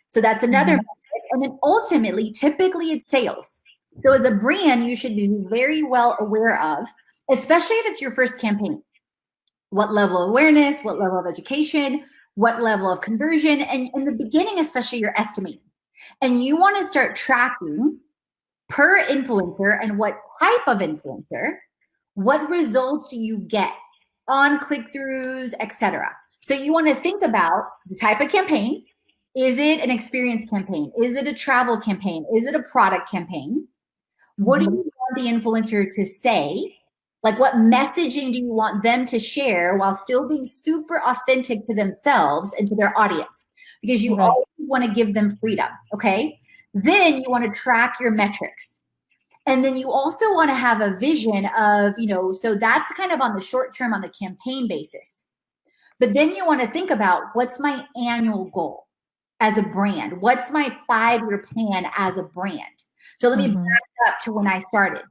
So that's another metric. And then ultimately, typically it's sales. So as a brand, you should be very well aware of, especially if it's your first campaign, what level of awareness, what level of education, what level of conversion. And in the beginning, especially, you're estimating. And you want to start tracking per influencer and what type of influencer, what results do you get on click-throughs, etc. So you want to think about the type of campaign. Is it an experience campaign? Is it a travel campaign? Is it a product campaign? What do you want the influencer to say? Like, what messaging do you want them to share while still being super authentic to themselves and to their audience? Because you always want to give them freedom, okay? Then you want to track your metrics. And then you also want to have a vision of, so that's kind of on the short term, on the campaign basis. But then you want to think about, what's my annual goal as a brand? What's my 5-year plan as a brand? So let me back up to when I started.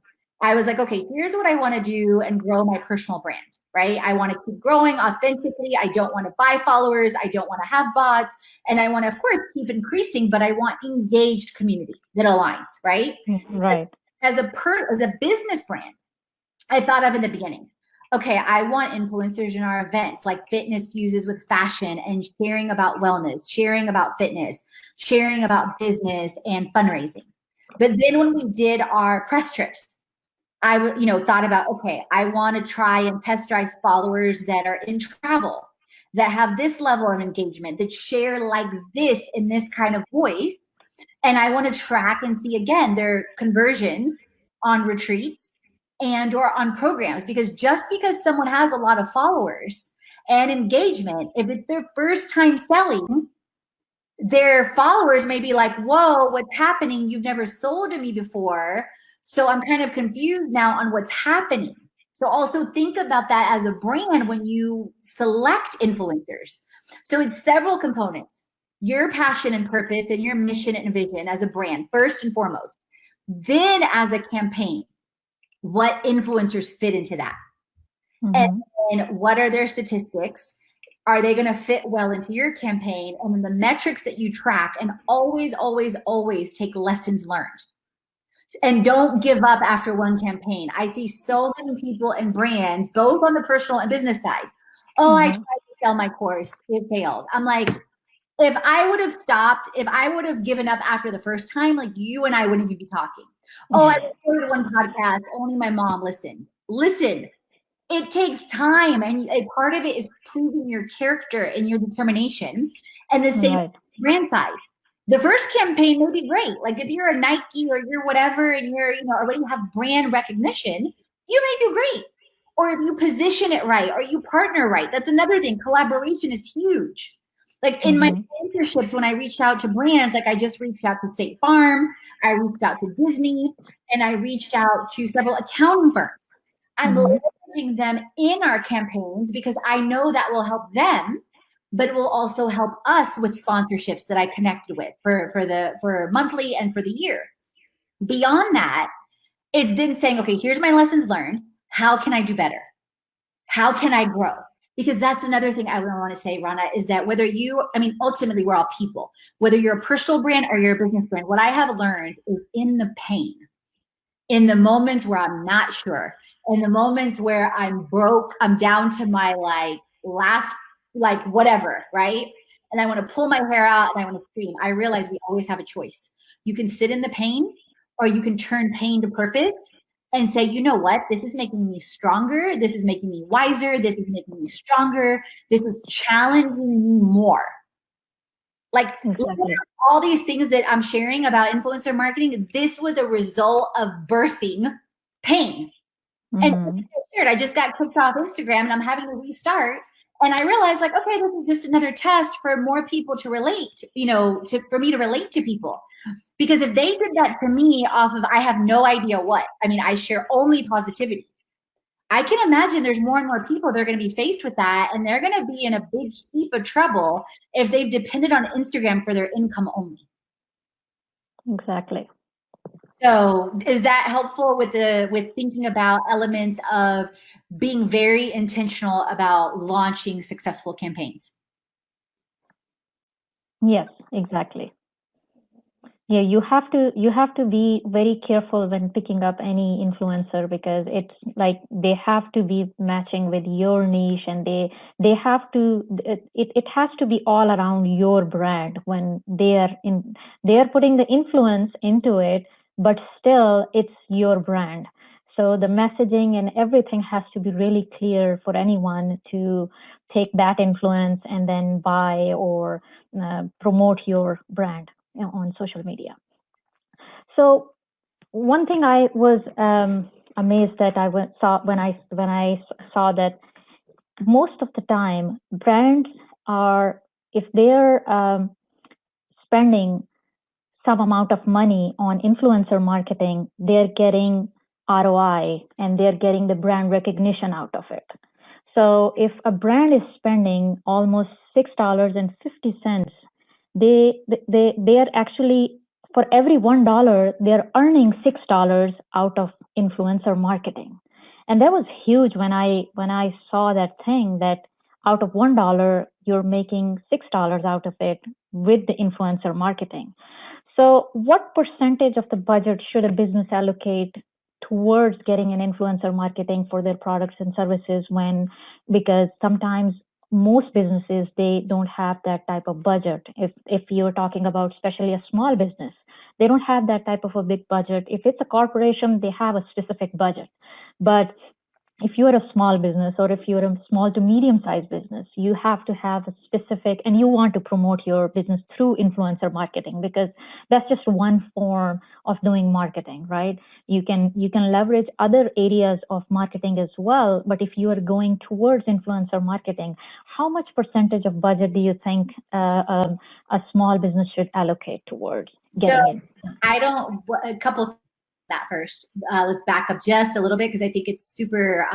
I was like, okay, here's what I want to do and grow my personal brand, right? I want to keep growing authentically. I don't want to buy followers. I don't want to have bots. And I want to, of course, keep increasing, but I want engaged community that aligns, right? Right. As a business brand, I thought of in the beginning, okay, I want influencers in our events, like fitness fuses with fashion and sharing about wellness, sharing about fitness, sharing about business and fundraising. But then when we did our press trips, I thought about, okay, I want to try and test drive followers that are in travel, that have this level of engagement, that share like this in this kind of voice. And I want to track and see, again, their conversions on retreats and or on programs. Because just because someone has a lot of followers and engagement, if it's their first time selling, their followers may be like, whoa, what's happening? You've never sold to me before. So I'm kind of confused now on what's happening. So also think about that as a brand when you select influencers. So it's several components: your passion and purpose and your mission and vision as a brand, first and foremost. Then as a campaign, what influencers fit into that? And what are their statistics? Are they going to fit well into your campaign? And then the metrics that you track, and always, always, always take lessons learned. And don't give up after one campaign. I see so many people and brands, both on the personal and business side. Oh, I tried to sell my course. It failed. I'm like, if I would have stopped, if I would have given up after the first time, like, you and I wouldn't even be talking. Oh, I recorded one podcast. Only my mom listened. Listen, it takes time. And a part of it is proving your character and your determination. And the same brand side. The first campaign may be great. Like if you're a Nike or you're whatever and you're, already have brand recognition, you may do great. Or if you position it right or you partner right, that's another thing. Collaboration is huge. Like in my mentorships, when I reached out to brands, like I just reached out to State Farm, I reached out to Disney, and I reached out to several accounting firms. I'm leveraging them in our campaigns because I know that will help them, but it will also help us with sponsorships that I connected with for monthly and for the year. Beyond that, it's then saying, okay, here's my lessons learned. How can I do better? How can I grow? Because that's another thing I want to say, Rana, is that ultimately we're all people. Whether you're a personal brand or you're a business brand, what I have learned is in the pain, in the moments where I'm not sure, in the moments where I'm broke, I'm down to my last whatever, right? And I want to pull my hair out and I want to scream. I realize we always have a choice. You can sit in the pain or you can turn pain to purpose and say, you know what? This is making me stronger. This is making me wiser. This is making me stronger. This is challenging me more. All these things that I'm sharing about influencer marketing, this was a result of birthing pain. And I just got kicked off Instagram and I'm having to restart. And I realized okay, this is just another test for more people to relate, for me to relate to people. Because if they did that to me off of, I have no idea what, I share only positivity. I can imagine there's more and more people that are going to be faced with that. And they're going to be in a big heap of trouble if they've depended on Instagram for their income only. Exactly. So is that helpful with thinking about elements of being very intentional about launching successful campaigns? Yes, exactly. Yeah, you have to be very careful when picking up any influencer, because it's like they have to be matching with your niche, and they have to it has to be all around your brand when they are putting the influence into it, but still it's your brand. So the messaging and everything has to be really clear for anyone to take that influence and then buy or promote your brand on social media. So one thing I was amazed that saw when I saw that most of the time brands are, if they're spending some amount of money on influencer marketing, they're getting ROI and they're getting the brand recognition out of it. So if a brand is spending almost $6.50, they are actually, for every $1, they're earning $6 out of influencer marketing. And that was huge when I saw that thing, that out of $1 you're making $6 out of it with the influencer marketing. So, what percentage of the budget should a business allocate towards getting an influencer marketing for their products and services, when, because sometimes most businesses, they don't have that type of budget. If you're talking about especially a small business, they don't have that type of a big budget. If it's a corporation, they have a specific budget. But if you're a small business, or if you're a small to medium sized business, you have to have a specific, and you want to promote your business through influencer marketing, because that's just one form of doing marketing, right? You can leverage other areas of marketing as well, but if you are going towards influencer marketing, how much percentage of budget do you think a small business should allocate towards So getting it? I don't, a couple that first. Let's back up just a little bit because I think it's super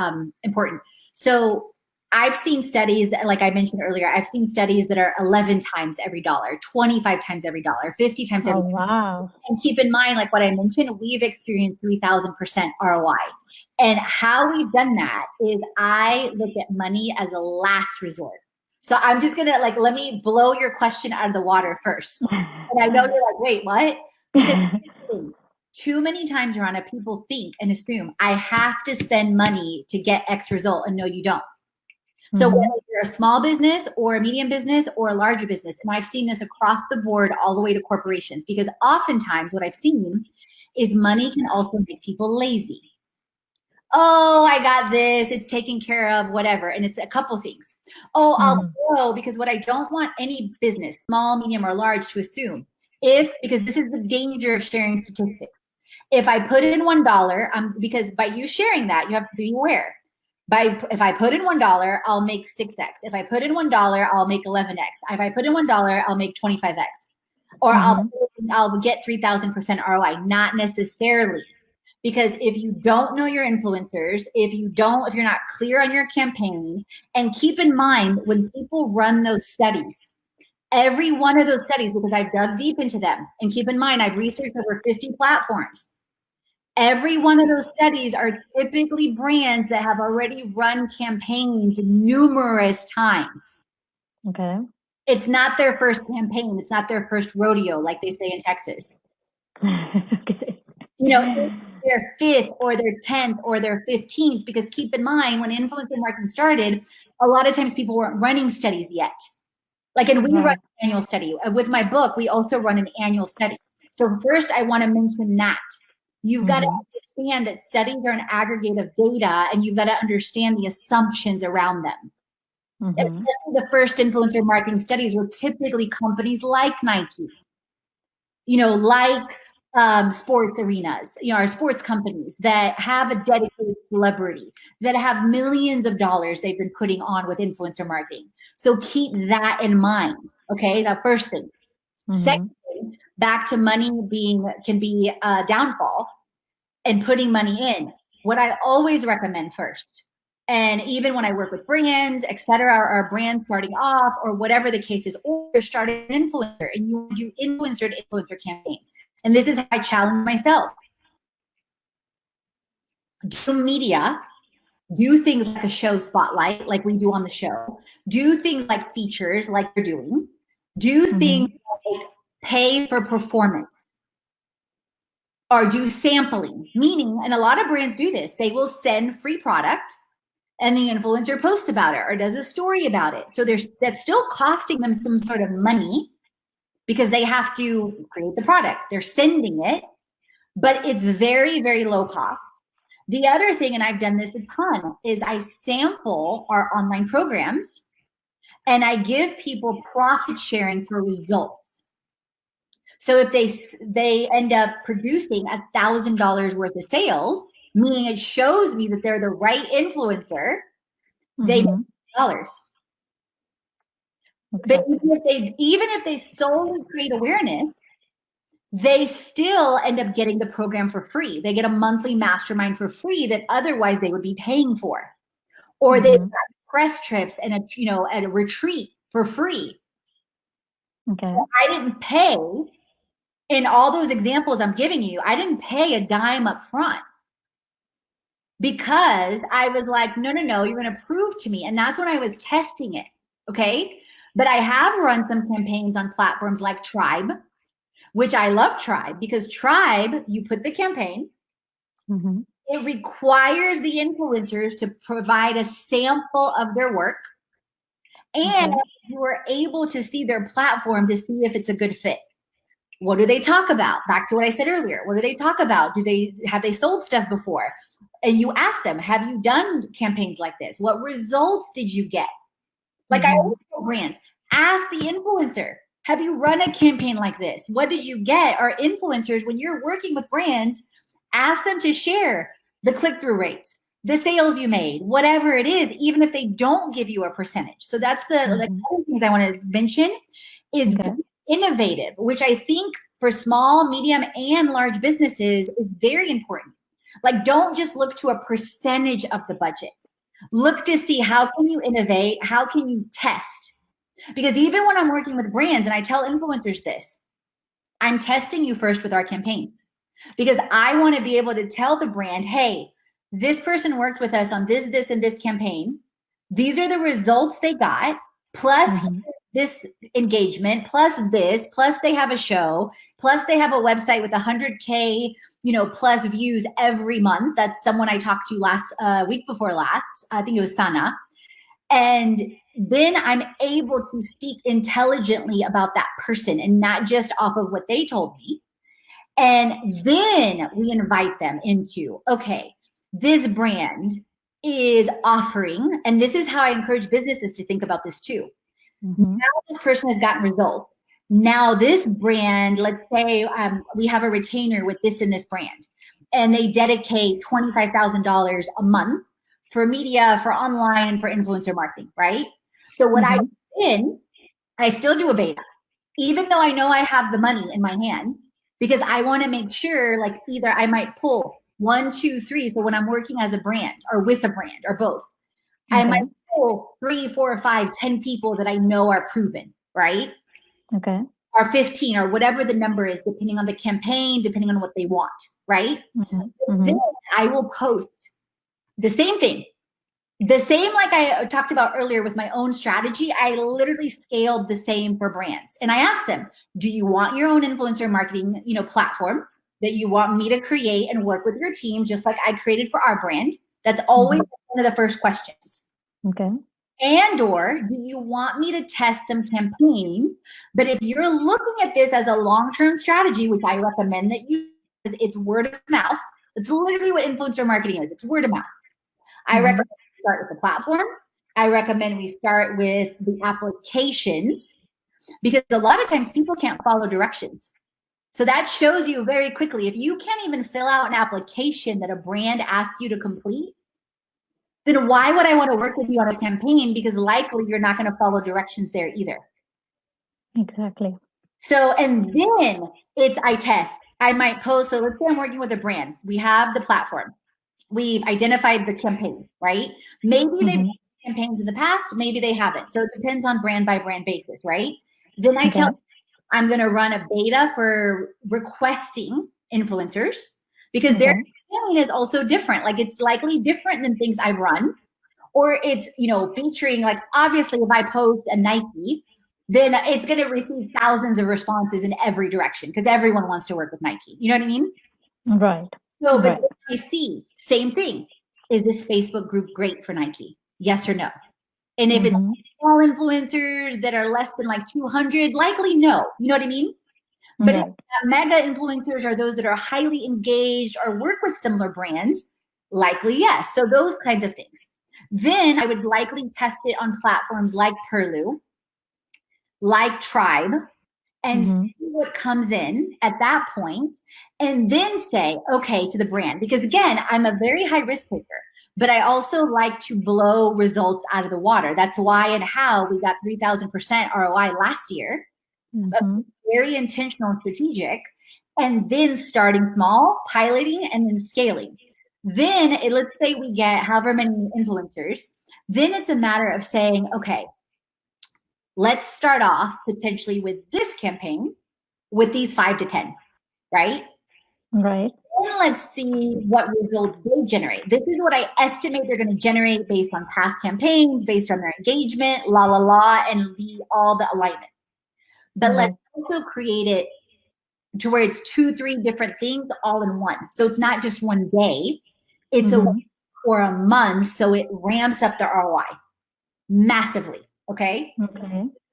important. So I've seen studies that, like I mentioned earlier, I've seen studies that are 11 times every dollar, 25 times every dollar, 50 times Oh, every. wow. And keep in mind, like what I mentioned, we've experienced 3,000% ROI. And how we've done that is I look at money as a last resort. So I'm just gonna, like, let me blow your question out of the water first. And I know you're like, wait, what? Because too many times, Rana, people think and assume I have to spend money to get X result, and no, you don't. So Mm-hmm. whether you're a small business or a medium business or a larger business, and I've seen this across the board all the way to corporations, because oftentimes what I've seen is money can also make people lazy. Oh, I got this, it's taken care of, whatever. And it's a couple things. Oh, I'll Mm-hmm. grow, because what I don't want any business, small, medium, or large, to assume, because this is the danger of sharing statistics. If I put in $1, because by you sharing that, you have to be aware. If I put in $1, I'll make 6x. If I put in $1, I'll make 11x. If I put in $1, I'll make 25x. Or Mm-hmm. I'll get 3,000% ROI. Not necessarily. Because if you don't know your influencers, if you're not clear on your campaign, and keep in mind when people run those studies, every one of those studies, because I've dug deep into them, and keep in mind, I've researched over 50 platforms. Every one of those studies are typically brands that have already run campaigns numerous times. Okay. It's not their first campaign. It's not their first rodeo, like they say in Texas. Okay. Their fifth or their 10th or their 15th, because keep in mind, when influencer marketing started, a lot of times people weren't running studies yet. And we run Right. an annual study. With my book, we also run an annual study. So first, I want to mention that. You've got to Mm-hmm. understand that studies are an aggregate of data, and you've got to understand the assumptions around them. Mm-hmm. Especially the first influencer marketing studies were typically companies like Nike, like sports arenas, our sports companies that have a dedicated celebrity, that have millions of dollars they've been putting on with influencer marketing. So keep that in mind. Okay, that first thing. Mm-hmm. Secondly, back to money can be a downfall, and putting money in. What I always recommend first, and even when I work with brands, et cetera, or brands starting off, or whatever the case is, or you're starting an influencer and you do influencer to influencer campaigns. And this is how I challenge myself. do media, do things like a show spotlight, like we do on the show, do things like features, like you're doing, do things like pay for performance, or do sampling, meaning, and a lot of brands do this, they will send free product and the influencer posts about it or does a story about it. So that's still costing them some sort of money because they have to create the product. They're sending it, but it's very, very low cost. The other thing, and I've done this a ton, is I sample our online programs and I give people profit sharing for results. So if they end up producing $1,000 worth of sales, meaning it shows me that they're the right influencer, they make dollars. Okay. But even if they solely create awareness, they still end up getting the program for free. They get a monthly mastermind for free that otherwise they would be paying for. Or they've got press trips and a retreat for free. Okay. So I didn't pay, in all those examples I'm giving you, I didn't pay a dime up front because I was like, no, you're going to prove to me. And that's when I was testing it. Okay. But I have run some campaigns on platforms like Tribe, which I love Tribe because Tribe, you put the campaign, it requires the influencers to provide a sample of their work. And you are able to see their platform to see if it's a good fit. What do they talk about? Back to what I said earlier. What do they talk about? Have they sold stuff before? And you ask them, have you done campaigns like this? What results did you get? Like I always tell brands, ask the influencer, have you run a campaign like this? What did you get? Or influencers, when you're working with brands, ask them to share the click-through rates, the sales you made, whatever it is, even if they don't give you a percentage. So that's the other things I want to mention is innovative, which I think for small, medium, and large businesses is very important. Like, don't just look to a percentage of the budget. Look to see how can you innovate, how can you test? Because even when I'm working with brands, and I tell influencers this, I'm testing you first with our campaigns because I want to be able to tell the brand, hey, this person worked with us on this, and this campaign. These are the results they got, plus this engagement, plus this, plus they have a show, plus they have a website with 100K, plus views every month. That's someone I talked to last week before last. I think it was Sana. And then I'm able to speak intelligently about that person and not just off of what they told me. And then we invite them into, okay, this brand is offering, and this is how I encourage businesses to think about this too. Now this person has gotten results. Now this brand, let's say we have a retainer with this and this brand, and they dedicate $25,000 a month for media, for online, and for influencer marketing, right? So when I still do a beta, even though I know I have the money in my hand, because I want to make sure, like, either I might pull 1, 2, 3. So when I'm working as a brand or with a brand or both, I might pull 3, 4, 5, 10 people that I know are proven, right? Okay. Or 15 or whatever the number is, depending on the campaign, depending on what they want, right? Then I will post the same thing. The same, like I talked about earlier with my own strategy, I literally scaled the same for brands. And I asked them, do you want your own influencer marketing, platform that you want me to create and work with your team, just like I created for our brand? That's always one of the first questions. Okay. And or do you want me to test some campaigns? But if you're looking at this as a long-term strategy, which I recommend that you, it's word of mouth. It's literally what influencer marketing is. It's word of mouth. I recommend we start with the platform. I recommend we start with the applications because a lot of times people can't follow directions. So that shows you very quickly, if you can't even fill out an application that a brand asks you to complete, then why would I want to work with you on a campaign? Because likely you're not going to follow directions there either. Exactly. So, and then I test. I might post, so let's say I'm working with a brand. We have the platform. We've identified the campaign, right? Maybe they've done campaigns in the past, maybe they haven't. So it depends on brand by brand basis, right? Then I tell them I'm going to run a beta for requesting influencers because they're campaign is also different. Like it's likely different than things I've run, or it's, you know, featuring, like, obviously if I post a Nike, then it's going to receive thousands of responses in every direction because everyone wants to work with Nike. You know what I mean? Right. So, but Right. I see, same thing. Is this Facebook group great for Nike? Yes or no? And if it's small influencers that are less than like 200, likely no. You know what I mean? But if mega influencers are those that are highly engaged or work with similar brands, likely yes. So those kinds of things. Then I would likely test it on platforms like Perlu, like Tribe, and see what comes in at that point, and then say, okay, to the brand. Because again, I'm a very high risk taker, but I also like to blow results out of the water. That's why and how we got 3,000% ROI last year. Very intentional and strategic, and then starting small, piloting, and then scaling. Then let's say we get however many influencers, then it's a matter of saying, okay, let's start off potentially with this campaign with these 5 to 10, right? Right. Then let's see what results they generate. This is what I estimate they're going to generate based on past campaigns, based on their engagement, and all the alignment. But let's also create it to where it's 2-3 different things all in one. So it's not just one day, it's a week or a month. So it ramps up the ROI massively. Okay.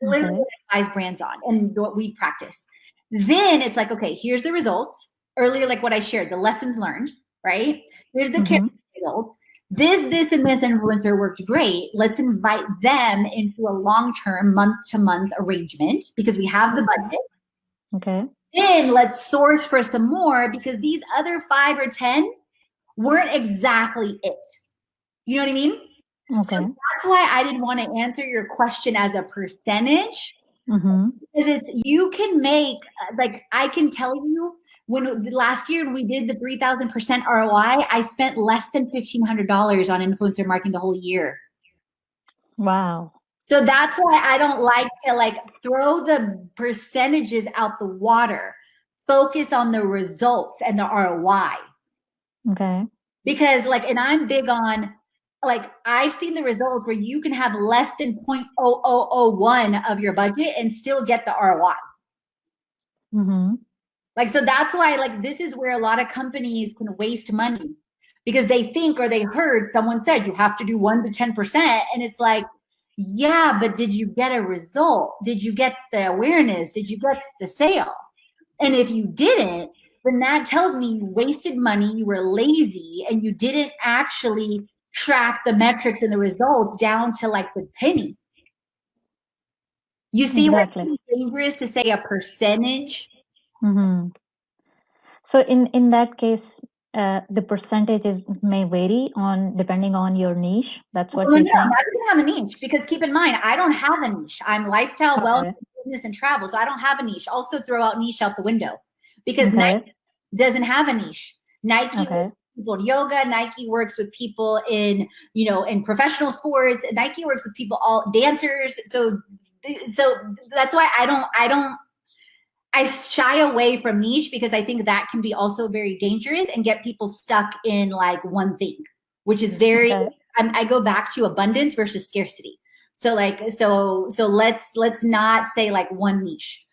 Literally what I advise brands on and what we practice. Then it's like, okay, here's the results. Earlier, like what I shared, the lessons learned, right? Here's the results. This, and this influencer worked great. Let's invite them into a long-term, month-to-month arrangement because we have the budget. Okay. Then let's source for some more because these other 5 or 10 weren't exactly it. You know what I mean? Okay. So that's why I didn't want to answer your question as a percentage. Because you can make, like, I can tell you, when last year when we did the 3,000% ROI, I spent less than $1,500 on influencer marketing the whole year. Wow. So that's why I don't like to like throw the percentages out the water. Focus on the results and the ROI. Okay. Because like, and I'm big on, like, I've seen the results where you can have less than 0.0001 of your budget and still get the ROI. Like, so that's why, like, this is where a lot of companies can waste money because they think, or they heard someone said you have to do 1 to 10%. And it's like, yeah, but did you get a result? Did you get the awareness? Did you get the sale? And if you didn't, then that tells me you wasted money, you were lazy, and you didn't actually track the metrics and the results down to like the penny. You see where it's dangerous to say a percentage? So in that case, the percentages may vary depending on your niche. That's what you think? Not depending on the niche, because keep in mind, I don't have a niche. I'm lifestyle, wellness, business, and travel. So I don't have a niche. Also throw out niche out the window because Nike doesn't have a niche. Nike works with people in yoga. Nike works with people in, you know, in professional sports. Nike works with people, all dancers. So that's why I shy away from niche because I think that can be also very dangerous and get people stuck in like one thing, which is very, I go back to abundance versus scarcity. So like, so let's not say like one niche.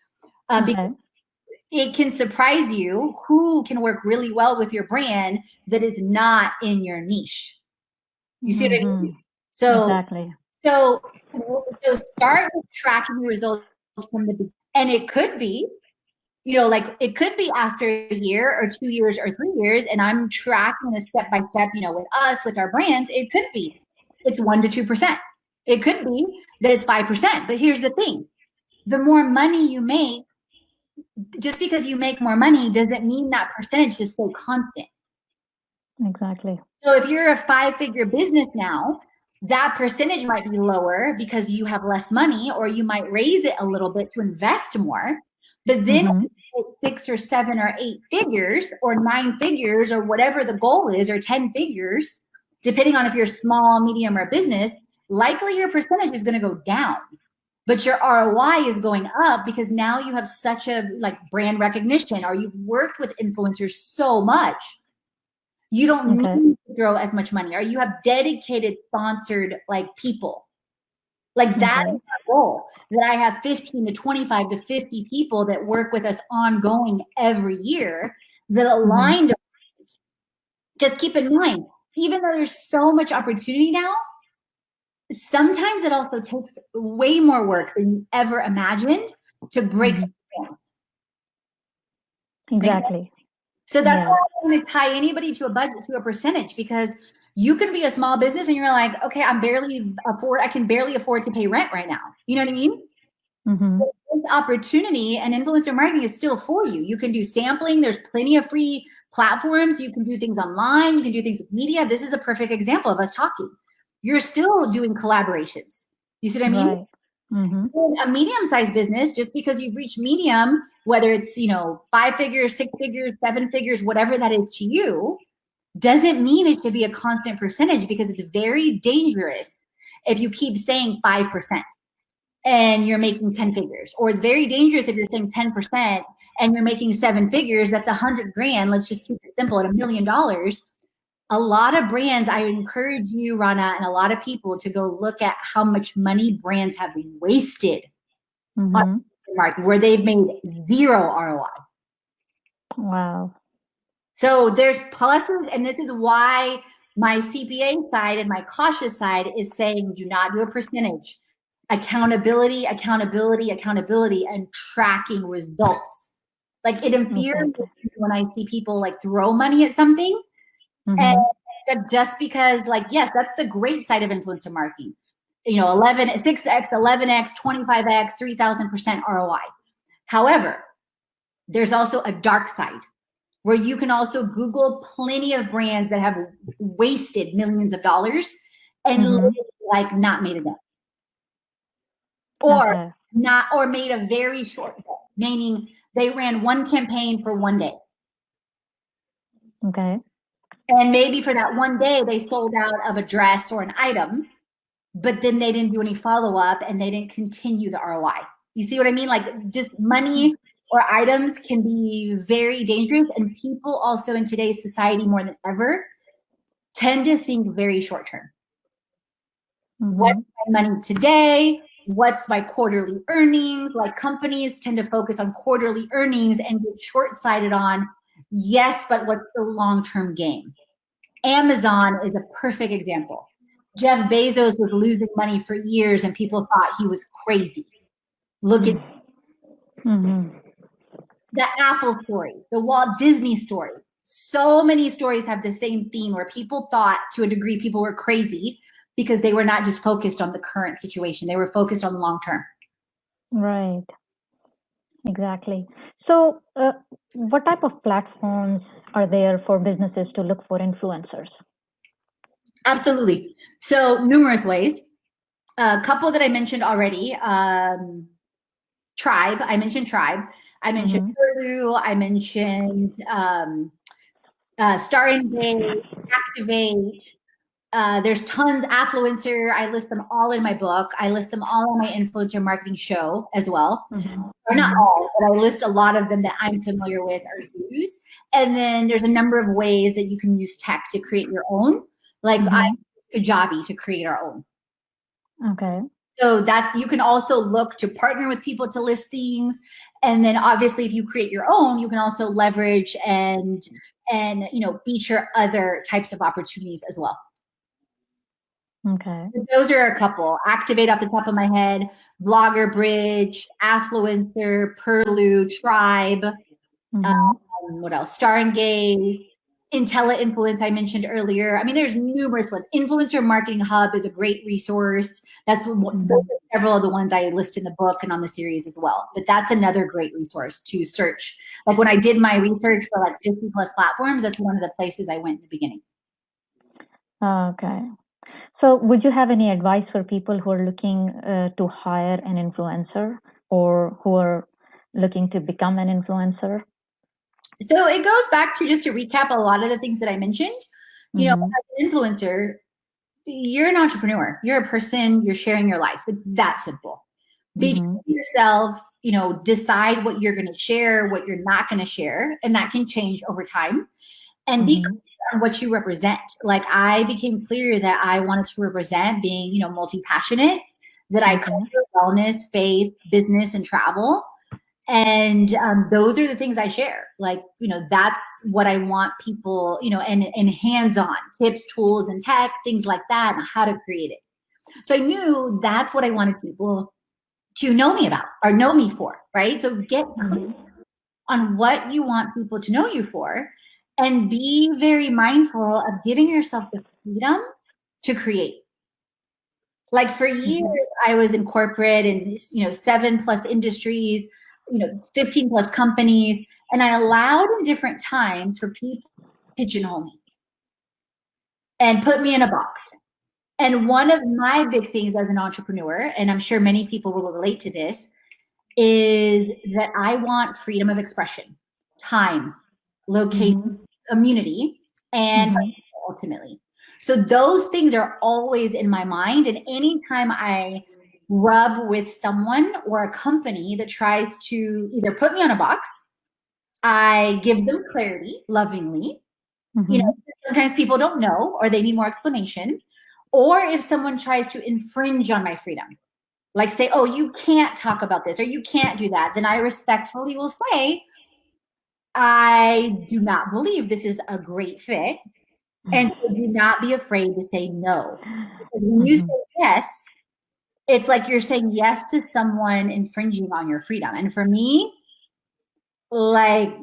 Because it can surprise you who can work really well with your brand that is not in your niche. You see what I mean? So, so start with tracking results from the beginning. And it could be, you know, like it could be after a year or 2 years or 3 years, and I'm tracking a step by step, you know, with us, with our brands. It could be it's 1 to 2%. It could be that it's 5%. But here's the thing: the more money you make, just because you make more money doesn't mean that percentage just stay constant. Exactly. So if you're a 5-figure business now, that percentage might be lower because you have less money, or you might raise it a little bit to invest more. But then 6 or 7 or 8 figures or 9 figures or whatever the goal is, or 10 figures, depending on if you're small, medium, or business, likely your percentage is going to go down. But your ROI is going up because now you have such a like brand recognition, or you've worked with influencers so much You don't Okay. need to throw as much money, or you have dedicated sponsored like people. Like that Okay. is our goal, that I have 15 to 25 to 50 people that work with us ongoing every year that align to us. Because keep in mind, even though there's so much opportunity now, sometimes it also takes way more work than you ever imagined to break through. Makes sense? Exactly. So that's why Yeah. I don't want to tie anybody to a budget, to a percentage, because you can be a small business and you're like, okay, I can barely afford to pay rent right now. You know what I mean? Mm-hmm. This opportunity and influencer marketing is still for you. You can do sampling. There's plenty of free platforms. You can do things online. You can do things with media. This is a perfect example of us talking. You're still doing collaborations. You see what I mean? Right. Mm-hmm. In a medium-sized business, just because you've reached medium, whether it's 5 figures, 6 figures, 7 figures, whatever that is to you, doesn't mean it should be a constant percentage, because it's very dangerous if you keep saying 5% and you're making 10 figures. Or it's very dangerous if you're saying 10% and you're making 7 figures. That's 100 grand. Let's just keep it simple, at $1 million. A lot of brands, I encourage you, Rana, and a lot of people to go look at how much money brands have wasted on Mm-hmm. marketing, where they've made zero ROI. Wow. So there's pluses, and this is why my CPA side and my cautious side is saying, do not do a percentage. Accountability, accountability, accountability, and tracking results. Like, it infuriates Exactly. me when I see people like throw money at something, and Mm-hmm. just because, like, yes, that's the great side of influencer marketing. 6x, 11x, 25x, 3,000% ROI. However, there's also a dark side where you can also Google plenty of brands that have wasted millions of dollars and Mm-hmm. like not made a dent, Okay. or made a very short bet, meaning they ran one campaign for one day. Okay. And maybe for that one day, they sold out of a dress or an item, but then they didn't do any follow-up and they didn't continue the ROI. You see what I mean? Like, just money or items can be very dangerous. And people also in today's society, more than ever, tend to think very short term. What's Mm-hmm. my money today? What's my quarterly earnings? Like, companies tend to focus on quarterly earnings and get short-sighted on, yes, but what's the long-term game? Amazon is a perfect example. Jeff Bezos was losing money for years and people thought he was crazy. Look at Mm-hmm. the Apple story, the Walt Disney story. So many stories have the same theme, where people thought, to a degree, people were crazy because they were not just focused on the current situation. They were focused on the long term. Right. Exactly. So, what type of platforms are there for businesses to look for influencers? Absolutely. So, numerous ways. A couple that I mentioned already. Tribe. I mentioned Tribe. I mentioned Mm-hmm. Hulu. I mentioned Star Engage, Activate. There's tons. Affluencer. I list them all in my book. I list them all on my influencer marketing show as well. Mm-hmm. Or not Mm-hmm. all, but I list a lot of them that I'm familiar with or use. And then there's a number of ways that you can use tech to create your own. Like, I Mm-hmm. use Kajabi to create our own. Okay. So you can also look to partner with people to list things. And then obviously, if you create your own, you can also leverage and feature other types of opportunities as well. Okay. Those are a couple. Activate off the top of my head, Blogger Bridge, Affluencer, Perlu, Tribe. Mm-hmm. What else? Star and Gaze, IntelliInfluence I mentioned earlier. I mean, there's numerous ones. Influencer Marketing Hub is a great resource. Those are several of the ones I list in the book and on the series as well. But that's another great resource to search. Like, when I did my research for like 50 plus platforms, that's one of the places I went in the beginning. Okay. So, would you have any advice for people who are looking to hire an influencer, or who are looking to become an influencer? So it goes back to, just to recap a lot of the things that I mentioned. Mm-hmm. As an influencer, you're an entrepreneur. You're a person. You're sharing your life. It's that simple. Be true to yourself. Decide what you're going to share, what you're not going to share, and that can change over time. And be clear on what you represent. Like I became clear that I wanted to represent being, you know, multi-passionate, that I cover wellness, faith, business, and travel. And those are the things I share. Like, you know, that's what I want people, you know, and hands-on tips, tools, and tech, things like that, and how to create it. So I knew that's what I wanted people to know me about or know me for, right? So get clear on what you want people to know you for, and be very mindful of giving yourself the freedom to create. Like for years, I was in corporate and, you know, 7+ industries, you know, 15+ companies, and I allowed in different times for people to pigeonhole me and put me in a box. And one of my big things as an entrepreneur, and I'm sure many people will relate to this, is that I want freedom of expression, time, location, community, and ultimately. So those things are always in my mind. And anytime I rub with someone or a company that tries to either put me on a box, I give them clarity lovingly. You know, sometimes people don't know or they need more explanation. Or if someone tries to infringe on my freedom, like say, oh, you can't talk about this or you can't do that, then I respectfully will say, I do not believe this is a great fit. And so do not be afraid to say no. Because when you say yes, it's like you're saying yes to someone infringing on your freedom. And for me, like,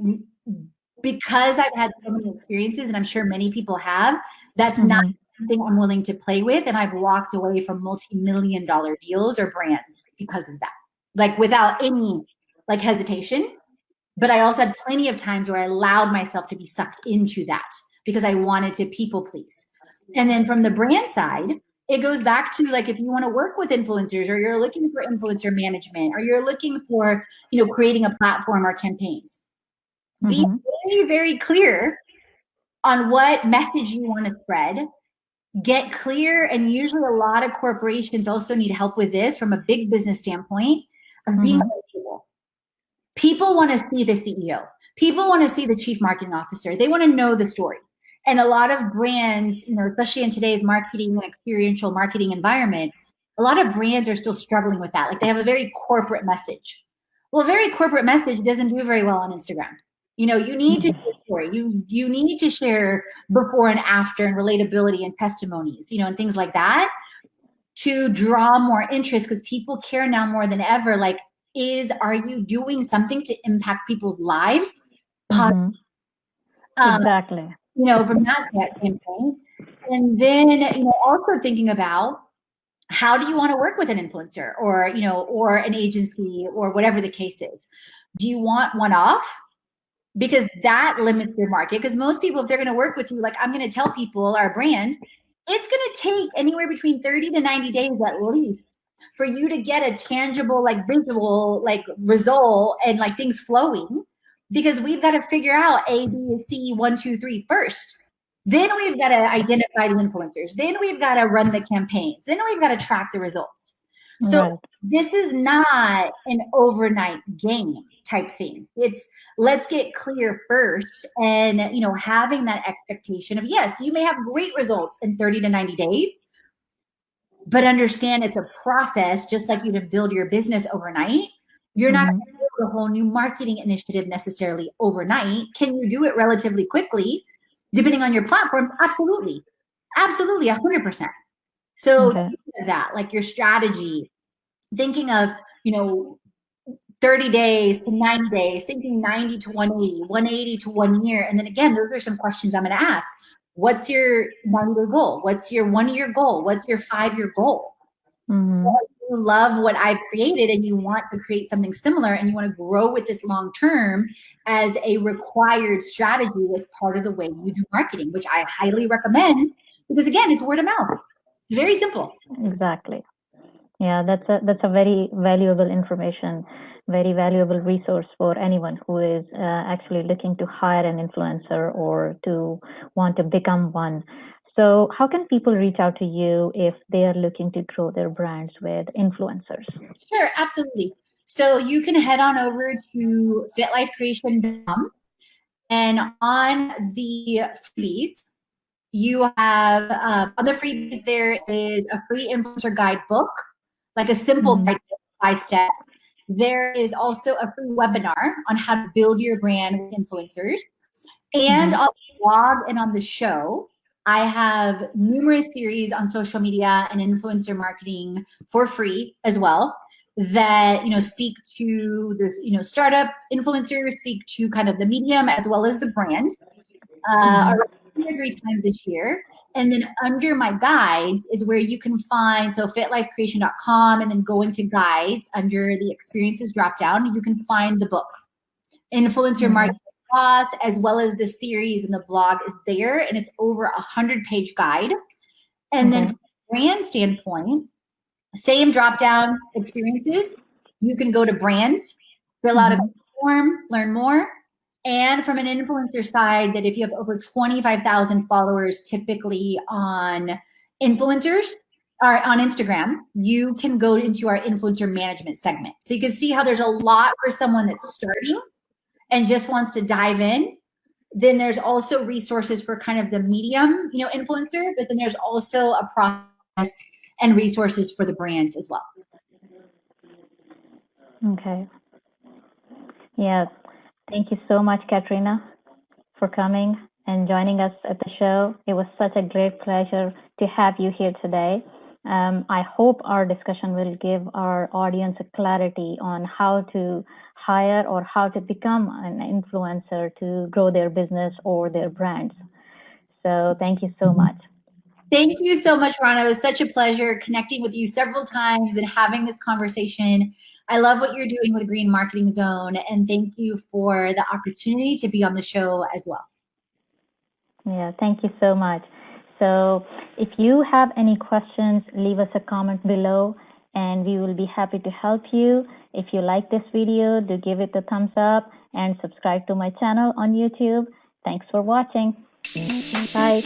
because I've had so many experiences, and I'm sure many people have, that's not something I'm willing to play with. And I've walked away from multi-million-dollar deals or brands because of that, like without any like hesitation. But I also had plenty of times where I allowed myself to be sucked into that because I wanted to people please. And then from the brand side, it goes back to like, if you want to work with influencers, or you're looking for influencer management, or you're looking for, you know, creating a platform or campaigns, be very, very clear on what message you want to spread. Get clear. And usually a lot of corporations also need help with this from a big business standpoint of being relatable. People want to see the CEO. People want to see the chief marketing officer. They want to know the story. And a lot of brands, you know, especially in today's marketing and experiential marketing environment, a lot of brands are still struggling with that. Like they have a very corporate message. Well, a very corporate message doesn't do very well on Instagram. You know, you need to share story. You need to share before and after and relatability and testimonies, you know, and things like that to draw more interest, because people care now more than ever. Like, are you doing something to impact people's lives? Exactly. You know, from that standpoint. And then, you know, also thinking about how do you want to work with an influencer or, you know, or an agency or whatever the case is. Do you want one-off? Because that limits your market. Because most people, if they're going to work with you, like I'm going to tell people our brand, it's going to take anywhere between 30 to 90 days at least for you to get a tangible, like visual, like result and like things flowing, because we've got to figure out A, B, C, 1, 2, 3 first. Then we've got to identify the influencers. Then we've got to run the campaigns. Then we've got to track the results. So this is not an overnight game type thing. It's let's get clear first, and, you know, having that expectation of, yes, you may have great results in 30 to 90 days, but understand it's a process. Just like you to build your business overnight, you're not going to build a whole new marketing initiative necessarily overnight. Can you do it relatively quickly depending on your platforms? Absolutely. Absolutely, 100%. So that, like your strategy, thinking of, you know, 30 days to 90 days, thinking 90 to 180, 180 to 1 year. And then again, those are some questions I'm going to ask. What's your 90-day goal? What's your 1-year goal? What's your 5-year goal? You love what I've created and you want to create something similar, and you want to grow with this long term as a required strategy as part of the way you do marketing, which I highly recommend, because again, it's word of mouth. It's very simple. Exactly. Yeah, that's a very valuable information, very valuable resource for anyone who is actually looking to hire an influencer or to want to become one. So how can people reach out to you if they are looking to grow their brands with influencers? Sure, absolutely. So you can head on over to fitlifecreation.com, and on the freebies, You have on the freebies, there is a free influencer guidebook, like a simple guide, 5 steps. There is also a free webinar on how to build your brand with influencers. And on the blog and on the show, I have numerous series on social media and influencer marketing for free as well that, you know, speak to this, you know, startup influencers, speak to kind of the medium as well as the brand. Around 2 or 3 times this year. And then under my guides is where you can find, so fitlifecreation.com, and then going to guides under the experiences drop down, you can find the book, Influencer Marketing Boss, as well as the series and the blog is there, and it's over 100-page guide. And then from a brand standpoint, same drop down experiences, you can go to brands, fill out a form, learn more. And from an influencer side, that if you have over 25,000 followers, typically on influencers or on Instagram, you can go into our influencer management segment. So you can see how there's a lot for someone that's starting and just wants to dive in. Then there's also resources for kind of the medium, you know, influencer, but then there's also a process and resources for the brands as well. Okay. Yes. Thank you so much, Katrina, for coming and joining us at the show. It was such a great pleasure to have you here today. I hope our discussion will give our audience a clarity on how to hire or how to become an influencer to grow their business or their brands. So thank you so much. Thank you so much, Rana. It was such a pleasure connecting with you several times and having this conversation. I love what you're doing with Green Marketing Zone, and thank you for the opportunity to be on the show as well. Yeah, thank you so much. So if you have any questions, leave us a comment below, and we will be happy to help you. If you like this video, do give it a thumbs up and subscribe to my channel on YouTube. Thanks for watching. Bye.